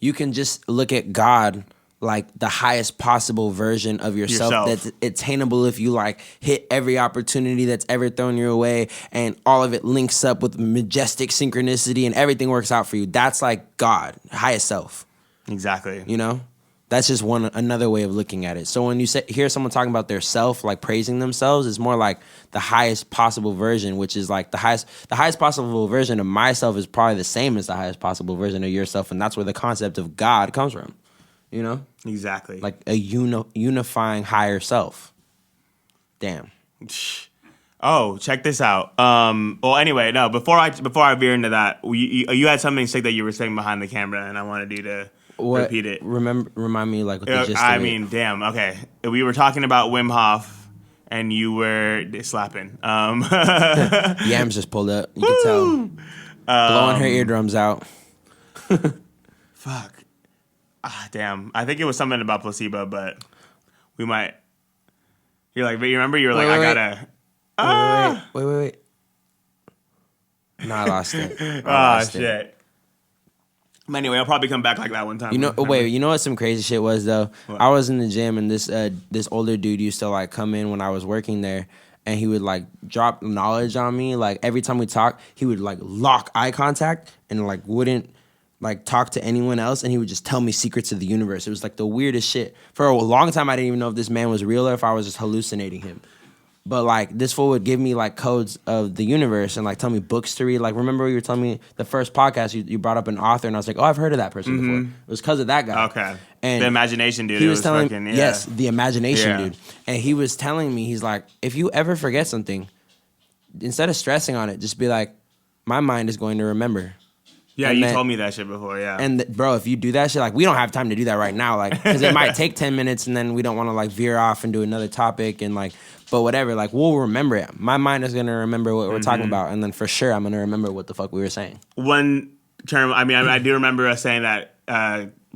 you can just look at God like the highest possible version of yourself that's attainable if you like hit every opportunity that's ever thrown your way and all of it links up with majestic synchronicity and everything works out for you. That's like God, highest self. Exactly. You know? That's just another way of looking at it. So when you hear someone talking about their self, like praising themselves, it's more like the highest possible version, which is like the highest possible version of myself is probably the same as the highest possible version of yourself, and that's where the concept of God comes from. You know? Exactly. Like a unifying higher self. Damn. Oh, check this out. Well, anyway, no. Before I veer into that, you had something sick that you were saying behind the camera, and I wanted you to repeat it. Remind me like what the gist I of it. mean, damn. Okay, we were talking about Wim Hof, and you were slapping. Yams just pulled up. You can tell. Blowing her eardrums out. Fuck. Damn. I think it was something about placebo, but we might. You're like, but you remember? You were like, I gotta. Wait. No, I lost it. Shit. Anyway, I'll probably come back like that one time. You know what some crazy shit was though? What? I was in the gym and this older dude used to like come in when I was working there, and he would like drop knowledge on me. Like every time we talked, he would like lock eye contact and like wouldn't like talk to anyone else, and he would just tell me secrets of the universe. It was like the weirdest shit. For a long time, I didn't even know if this man was real or if I was just hallucinating him. But like this fool would give me like codes of the universe and like tell me books to read. Like remember you were telling me the first podcast you brought up an author, and I was like, oh, I've heard of that person before. It was because of that guy. Okay. And the imagination dude. He was telling fucking, yes, the imagination Yeah. dude. And he was telling me, he's like, if you ever forget something, instead of stressing on it, just be like, my mind is going to remember. Yeah, and you then, told me that shit before, yeah. And bro, if you do that shit, like we don't have time to do that right now, like because it might take 10 minutes, and then we don't want to like veer off and do another topic and like, but whatever, like we'll remember it. My mind is gonna remember what we're talking about, and then for sure I'm gonna remember what the fuck we were saying. One term, I do remember us saying that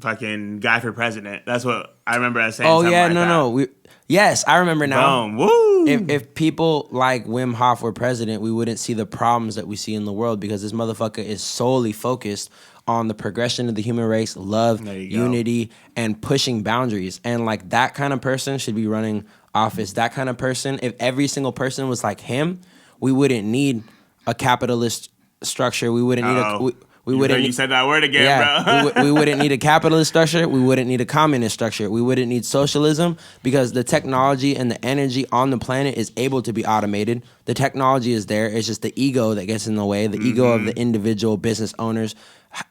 fucking guy for president. That's what I remember us saying. Oh yeah, like no. Yes, I remember now. Boom, woo. If people like Wim Hof were president, we wouldn't see the problems that we see in the world, because this motherfucker is solely focused on the progression of the human race, love, unity, and pushing boundaries. And like that kind of person should be running office. That kind of person, if every single person was like him, we wouldn't need a capitalist structure. We wouldn't need You said that word again, bro. we wouldn't need a capitalist structure. We wouldn't need a communist structure. We wouldn't need socialism, because the technology and the energy on the planet is able to be automated. The technology is there. It's just the ego that gets in the way, the ego of the individual business owners,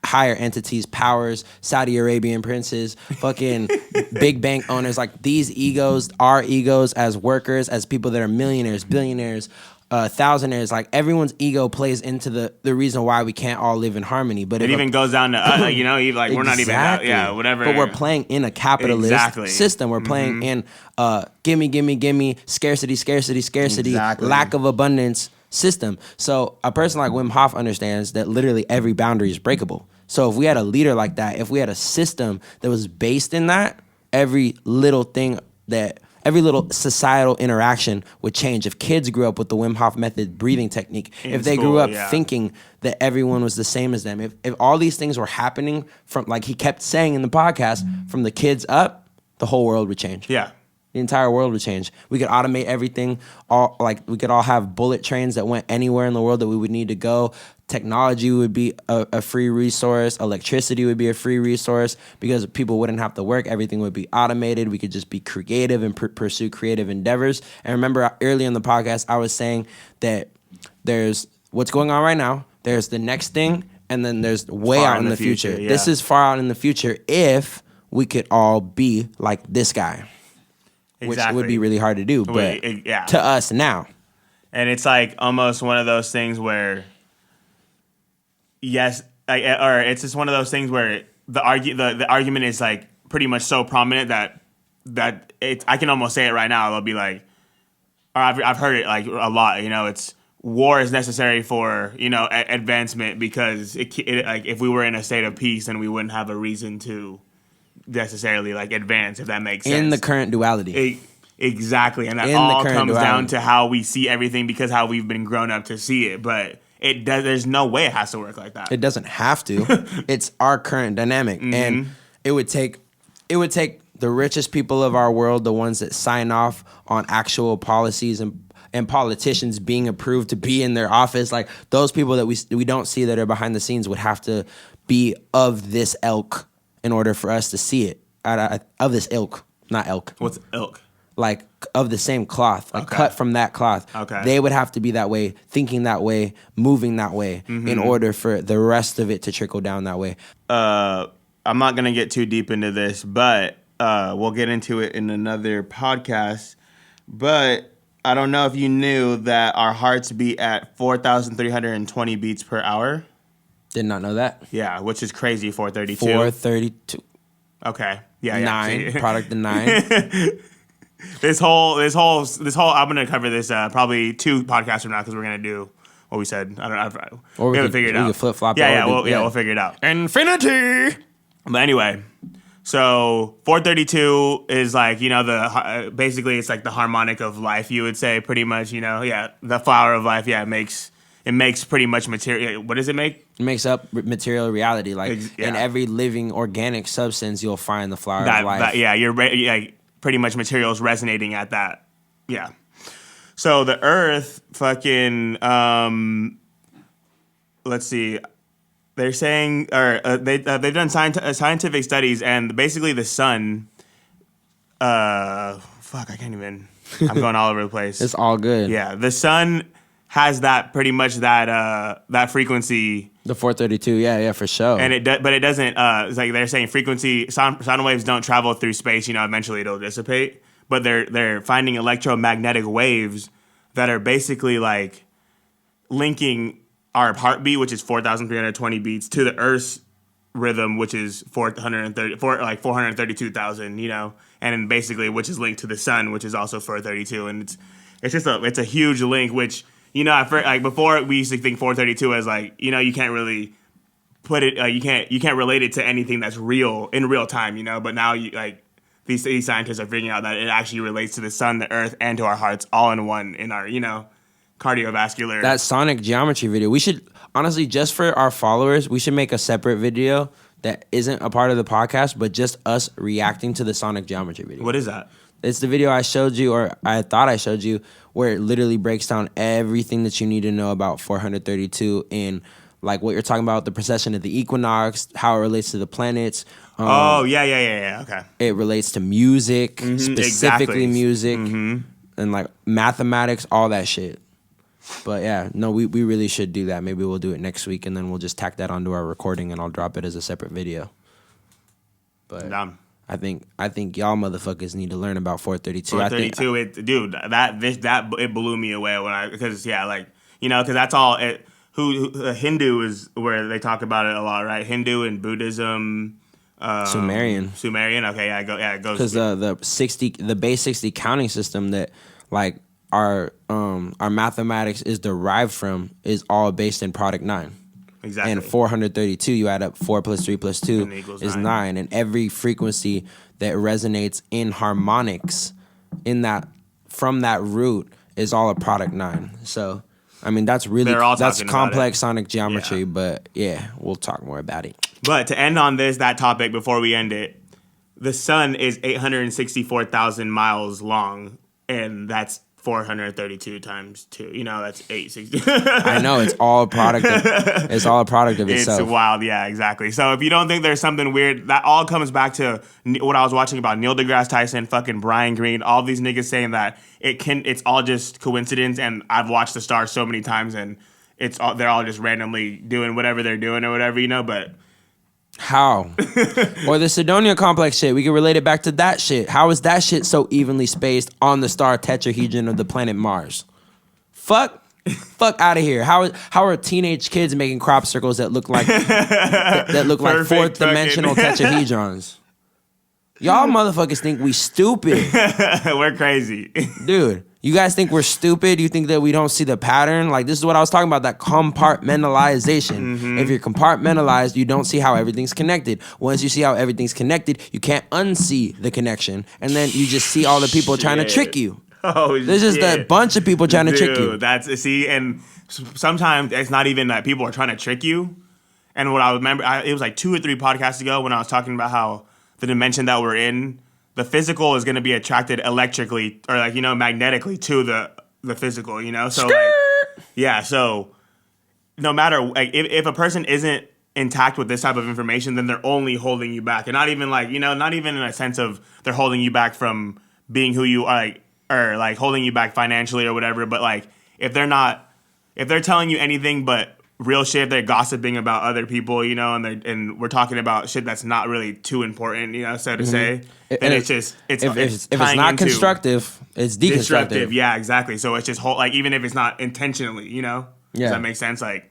higher entities, powers, Saudi Arabian princes, fucking big bank owners. Like these egos, our egos as workers, as people that are millionaires, billionaires, thousandaires, like everyone's ego plays into the reason why we can't all live in harmony. But it even goes down to like we're not even whatever. But we're playing in a capitalist system. We're playing in gimme, scarcity, lack of abundance system. So a person like Wim Hof understands that literally every boundary is breakable. So if we had a leader like that, if we had a system that was based in that, every little societal interaction would change. If kids grew up with the Wim Hof method breathing technique, if they grew up thinking that everyone was the same as them, if all these things were happening from, like he kept saying in the podcast, from the kids up, the whole world would change. Yeah. The entire world would change. We could automate everything. We could all have bullet trains that went anywhere in the world that we would need to go. Technology would be a free resource. Electricity would be a free resource, because people wouldn't have to work. Everything would be automated. We could just be creative and pursue creative endeavors. And remember, earlier in the podcast, I was saying that there's what's going on right now. There's the next thing, and then there's way out in the future. Yeah. This is far out in the future if we could all be like this guy. Exactly. Which would be really hard to do, but to us now. And it's like almost one of those things where, or it's just one of those things where the argument is like pretty much so prominent that I can almost say it right now. They'll be like, or I've heard it like a lot. It's war is necessary for advancement, because like if we were in a state of peace, then we wouldn't have a reason to necessarily like advance, if that makes sense. In the current duality. Exactly. And that all comes down to how we see everything, because how we've been grown up to see it. But there's no way it has to work like that. It doesn't have to. It's our current dynamic. And it would take The richest people of our world, the ones that sign off on actual policies and politicians being approved to be in their office, like those people that we don't see that are behind the scenes would have to be of this ilk in order for us to see it. Of this ilk, not elk. What's ilk? Like of the same cloth, like cut from that cloth. Okay. They would have to be that way, thinking that way, moving that way, in order for the rest of it to trickle down that way. I'm not gonna get too deep into this, but we'll get into it in another podcast. But I don't know if you knew that our hearts beat at 4,320 beats per hour. Did not know that. Yeah, which is crazy. 432. 432. Okay. Yeah. 9. Product of 9. This whole. I'm gonna cover this probably 2 podcasts from now because we're gonna do what we said. I don't know. Or we haven't figured it out. We can flip flop. Yeah. We'll figure it out. Infinity. But anyway, so 432 is like, basically it's like the harmonic of life, you would say, pretty much, the flower of life. Yeah, it makes pretty much material. What does it make? It makes up material reality. Like in every living organic substance, you'll find the flower of life. You're pretty much materials resonating at that. Yeah. So the Earth fucking, let's see. They're saying, or they've done scientific studies, and basically the sun. I can't even. I'm going all over the place. It's all good. Yeah, the sun has that pretty much that frequency. The 432, yeah, for sure. And but it doesn't. It's like they're saying frequency sound waves don't travel through space. Eventually it'll dissipate. But they're finding electromagnetic waves that are basically like linking our heartbeat, which is 4,320 beats, to the Earth's rhythm, which is 432,000, and then basically which is linked to the sun, which is also 432, and it's a huge link. Which before we used to think 432 as like you can't really put it, you can't relate it to anything that's real in real time, but now these scientists are figuring out that it actually relates to the sun, the Earth, and to our hearts all in one in our cardiovascular. That sonic geometry video. We should, honestly, just for our followers, we should make a separate video that isn't a part of the podcast, but just us reacting to the sonic geometry video. What is that? It's the video I showed you, or I thought I showed you, where it literally breaks down everything that you need to know about 432 in like what you're talking about, the precession of the equinox, how it relates to the planets. Yeah. Okay. It relates to music, specifically exactly. music, and like mathematics, all that shit. But yeah, no, we really should do that. Maybe we'll do it next week, and then we'll just tack that onto our recording, and I'll drop it as a separate video. But I think y'all motherfuckers need to learn about 432. 432, it blew me away because that's all. Hindu is where they talk about it a lot, right? Hindu and Buddhism. Sumerian. Okay, it goes because the base 60 counting system that like our mathematics is derived from is all based in product 9. Exactly. And 432, you add up 4 plus 3 plus 2 is 9. And every frequency that resonates in harmonics from that root is all a product 9. So I mean that's complex sonic geometry, but yeah, we'll talk more about it. But to end on that topic before we end it, the sun is 864,000 miles long, and that's 432 times 2. That's 860. I know, it's all a product of itself. It's wild, yeah, exactly. So if you don't think there's something weird, that all comes back to what I was watching about Neil deGrasse Tyson, fucking Brian Greene, all these niggas saying that it's all just coincidence, and I've watched the stars so many times, and they're all just randomly doing whatever they're doing or whatever, but how? Or the Sidonia complex shit. We can relate it back to that shit. How is that shit so evenly spaced on the star tetrahedron of the planet Mars? Fuck out of here. How are teenage kids making crop circles that look like like fourth dimensional tetrahedrons? Y'all motherfuckers think we stupid. We're crazy. Dude, you guys think we're stupid? You think that we don't see the pattern? Like, this is what I was talking about, that compartmentalization. If you're compartmentalized, you don't see how everything's connected. Once you see how everything's connected, you can't unsee the connection. And then you just see all the people trying to trick you. Oh, there's just a bunch of people trying to trick you. And sometimes it's not even that people are trying to trick you. And what I remember, it was like 2 or 3 podcasts ago when I was talking about how the dimension that we're in, the physical is going to be attracted electrically or like, magnetically to the physical, So like, yeah, so no matter like if a person isn't intact with this type of information, then they're only holding you back. And not even like, not even in a sense of they're holding you back from being who you are, like, or like holding you back financially or whatever, but like if they're telling you anything but real shit, they're gossiping about other people, and we're talking about shit that's not really too important, so to say. And it's just if it's not constructive, it's deconstructive. Yeah, exactly. So it's just like even if it's not intentionally, Does that make sense? Like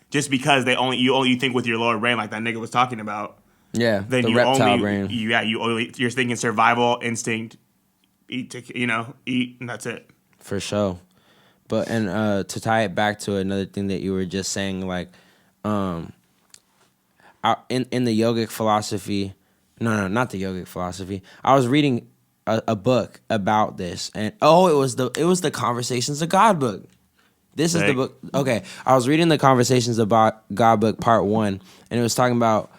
just because you think with your lower brain, like that nigga was talking about. Yeah, then the reptile brain. You're thinking survival instinct, eat, and that's it. For sure. But to tie it back to another thing that you were just saying, like, in the yogic philosophy, no, not the yogic philosophy. I was reading a book about this, and it was the Conversations of God book. This is the book. Okay, I was reading the Conversations about God book part 1, and it was talking about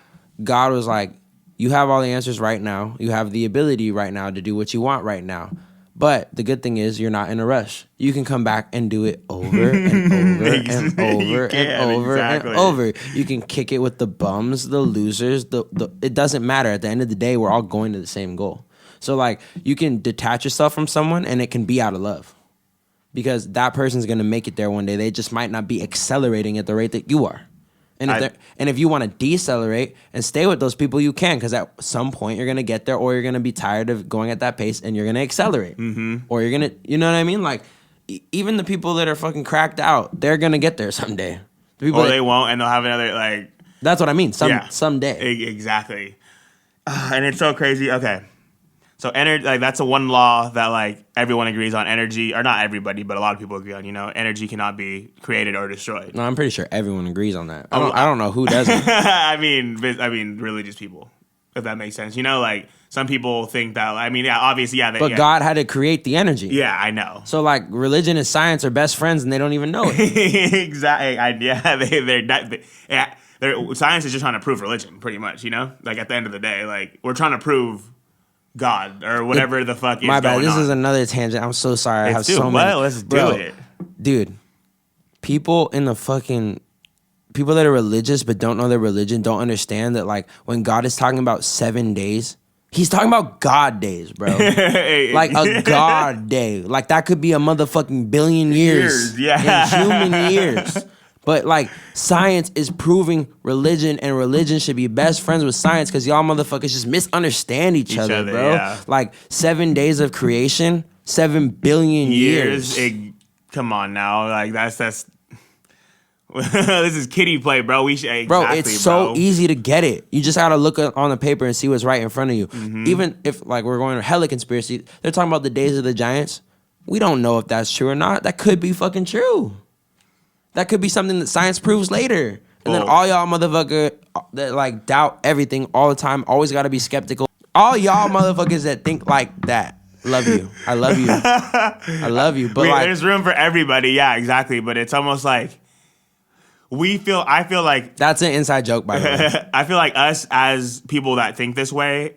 God was like, you have all the answers right now. You have the ability right now to do what you want right now. But the good thing is you're not in a rush. You can come back and do it over and over and over and over and over. You can kick it with the bums, the losers. It doesn't matter. At the end of the day, we're all going to the same goal. So like you can detach yourself from someone and it can be out of love. Because that person's going to make it there one day. They just might not be accelerating at the rate that you are. And if you want to decelerate and stay with those people, you can, because at some point you're going to get there, or you're going to be tired of going at that pace and you're going to accelerate. Mm-hmm. Or you're going to, you know what I mean? Like, even the people that are fucking cracked out, they're going to get there someday. They won't, and they'll have another, like... That's what I mean, someday. Exactly. And it's so crazy. Okay. So energy, like that's a one law that like everyone agrees on. Energy, or not everybody, but a lot of people agree on. Energy cannot be created or destroyed. No, I'm pretty sure everyone agrees on that. I don't know who doesn't. I mean, religious people, if that makes sense. Like some people think that. I mean, yeah, obviously, yeah. But God had to create the energy. Yeah, I know. So like, religion and science are best friends, and they don't even know it. Exactly. Science is just trying to prove religion, pretty much. Like at the end of the day, like we're trying to prove God or whatever the fuck is my bad. going This on. is another tangent. I'm so sorry. I have so many. Well, let's do it, dude. People that are religious but don't know their religion don't understand that like when God is talking about 7 days, He's talking about God days, bro. Like a God day. Like that could be a motherfucking billion years. Yeah. In human years. But like science is proving religion, and religion should be best friends with science because y'all motherfuckers just misunderstand each other, bro. Yeah. Like 7 days of creation, 7 billion years. Come on now, like that's this is kiddie play, bro. Bro, it's so easy to get it. You just gotta look on the paper and see what's right in front of you. Mm-hmm. Even if like we're going to hella conspiracy, they're talking about the days of the giants. We don't know if that's true or not. That could be fucking true. That could be something that science proves later. And then all y'all motherfucker that like doubt everything all the time, always gotta be skeptical. All y'all motherfuckers that think like that. Love you. I love you. I love you. But like, there's room for everybody, yeah, exactly. But it's almost like I feel like that's an inside joke, by the way. I feel like us as people that think this way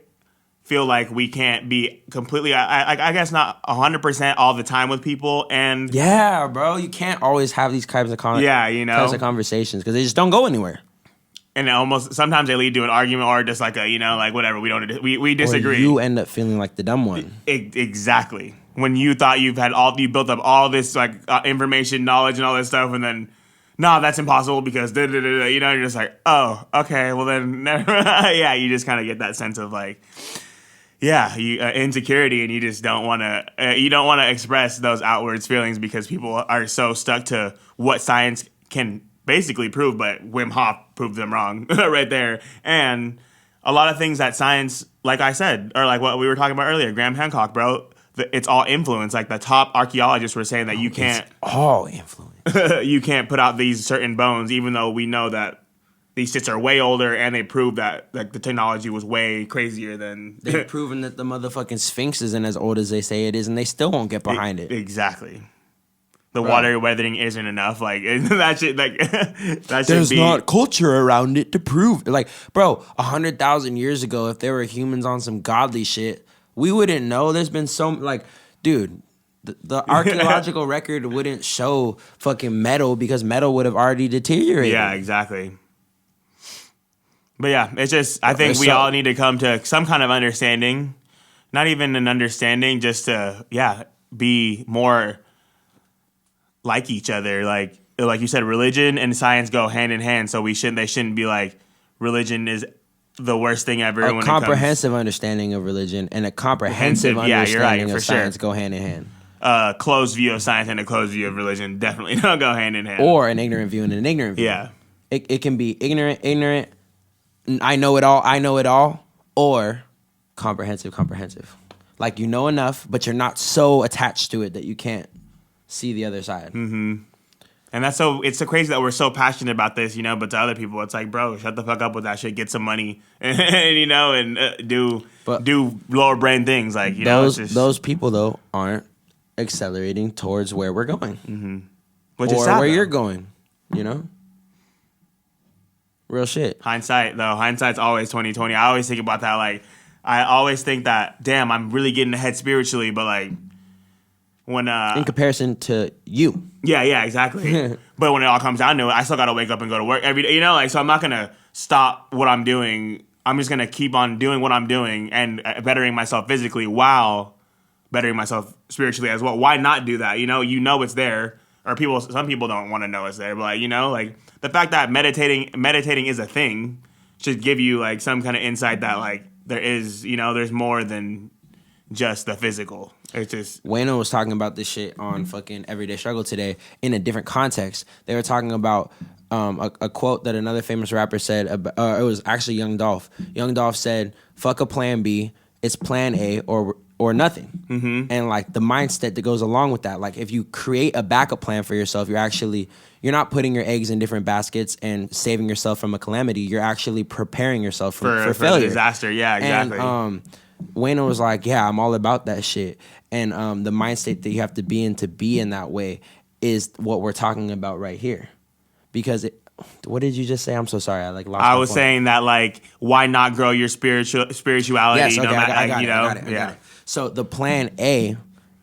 feel like we can't be completely, I guess not 100% all the time with people, and yeah, bro, you can't always have these types of types of conversations because they just don't go anywhere. And almost sometimes they lead to an argument or just like like whatever, we disagree. Or you end up feeling like the dumb one. Exactly. When you thought you built up all this like information, knowledge, and all this stuff, and then no, that's impossible because you're just like, oh, okay, well then never. Yeah, you just kind of get that sense of like. Yeah, insecurity, and you just don't want to express those outwards feelings because people are so stuck to what science can basically prove, but Wim Hof proved them wrong right there. And a lot of things that science, like I said, or like what we were talking about earlier, Graham Hancock, bro, it's all influence. Like the top archaeologists were saying that you can't... It's all influence. You can't put out these certain bones, even though we know that these shits are way older, and they prove that like the technology was way crazier than... They've proven that the motherfucking Sphinx isn't as old as they say it is, and they still won't get behind it. Exactly. The water weathering isn't enough. Like that shit. Like that there's not culture around it to prove. Like, bro, 100,000 years ago, if there were humans on some godly shit, We wouldn't know. There's been so like, dude, the archaeological record wouldn't show fucking metal because metal would have already deteriorated. Yeah, exactly. But yeah, it's just, I think we all need to come to some kind of understanding. Not even an understanding, just to, be more like each other. Like you said, religion and science go hand in hand. So they shouldn't be like, religion is the worst thing ever. A comprehensive understanding of religion and a comprehensive understanding of science go hand in hand. Closed view of science and a closed view of religion definitely don't go hand in hand. Or an ignorant view and an ignorant view. Yeah. It can be ignorant, I know it all, or comprehensive. Like, you know enough, but you're not so attached to it that you can't see the other side. Mm-hmm. And it's so crazy that we're so passionate about this, but to other people, it's like, bro, shut the fuck up with that shit, get some money, and do lower brain things. Like, those people, though, aren't accelerating towards where we're going. Mm-hmm. Or where you're going, Real shit. Hindsight's always 20/20. I always think about that. Like, I always think that, damn, I'm really getting ahead spiritually, but like, when in comparison to you. Yeah, exactly. But when it all comes down to it, I still gotta wake up and go to work every day. So I'm not gonna stop what I'm doing. I'm just gonna keep on doing what I'm doing and bettering myself physically while bettering myself spiritually as well. Why not do that? It's there. Or some people don't want to know it's there, but like the fact that meditating is a thing should give you like some kind of insight that like there is, there's more than just the physical. It's just Wayno was talking about this shit on fucking Everyday Struggle today in a different context. They were talking about a quote that another famous rapper said. It was actually Young Dolph. Young Dolph said, "Fuck a plan B. It's plan A or nothing." Mm-hmm. And like the mindset that goes along with that. Like if you create a backup plan for yourself, you're not putting your eggs in different baskets and saving yourself from a calamity. You're actually preparing yourself for failure. Disaster. Yeah, exactly. And Wayno was like, yeah, I'm all about that shit. And the mindset that you have to be in that way is what we're talking about right here. Because what did you just say? I'm so sorry. I lost I my was point. saying that like, why not grow your spirituality? Yes, okay, I got it. Yeah. So the plan A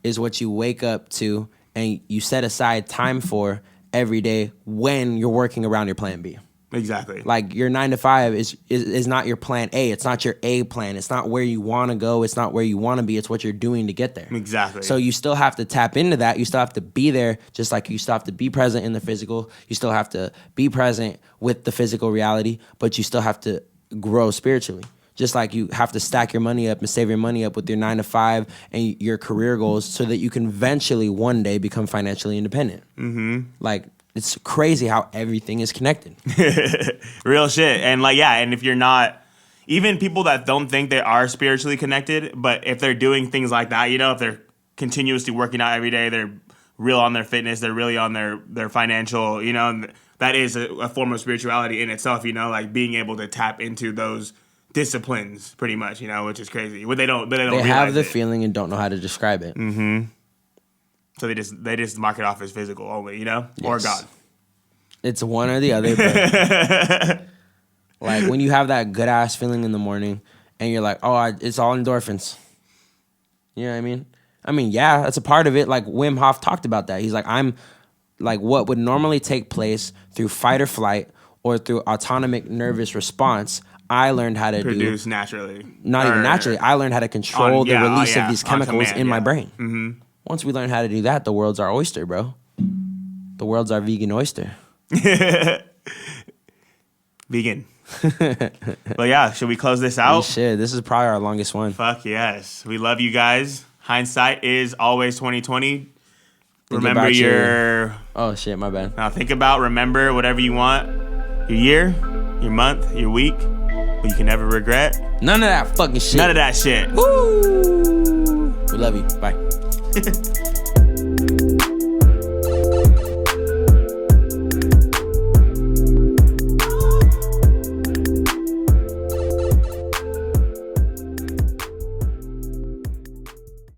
is what you wake up to and you set aside time for every day when you're working around your plan B. Exactly. Like your 9 to 5 is not your plan A. It's not your A plan. It's not where you want to go. It's not where you want to be. It's what you're doing to get there. Exactly. So you still have to tap into that. You still have to be there, just like you still have to be present in the physical. You still have to be present with the physical reality, but you still have to grow spiritually. Just like you have to stack your money up and save your money up with your 9 to 5 and your career goals so that you can eventually one day become financially independent. Mm-hmm. Like, it's crazy how everything is connected. Real shit. And and if you're not, even people that don't think they are spiritually connected, but if they're doing things like that, if they're continuously working out every day, they're real on their fitness, they're really on their financial, that is a form of spirituality in itself, like being able to tap into those disciplines pretty much, which is crazy. They have the feeling and don't know how to describe it. Mm-hmm. So they just mark it off as physical only, Yes. Or God. It's one or the other. But like when you have that good ass feeling in the morning and you're like, it's all endorphins. You know what I mean? I mean, yeah, that's a part of it. Like Wim Hof talked about that. He's like, I'm like what would normally take place through fight or flight or through autonomic nervous response. I learned how to produce naturally. Not even naturally. I learned how to control the release of these chemicals in my brain. Mm-hmm. Once we learn how to do that, the world's our oyster, bro. The world's our vegan oyster. Vegan. But yeah, should we close this out? We should. This is probably our longest one. Fuck yes. We love you guys. Hindsight is always 20/20. Remember your... Oh, shit, my bad. Now remember whatever you want. Your year, your month, your week. But you can never regret. None of that fucking shit. None of that shit. Woo! We love you. Bye.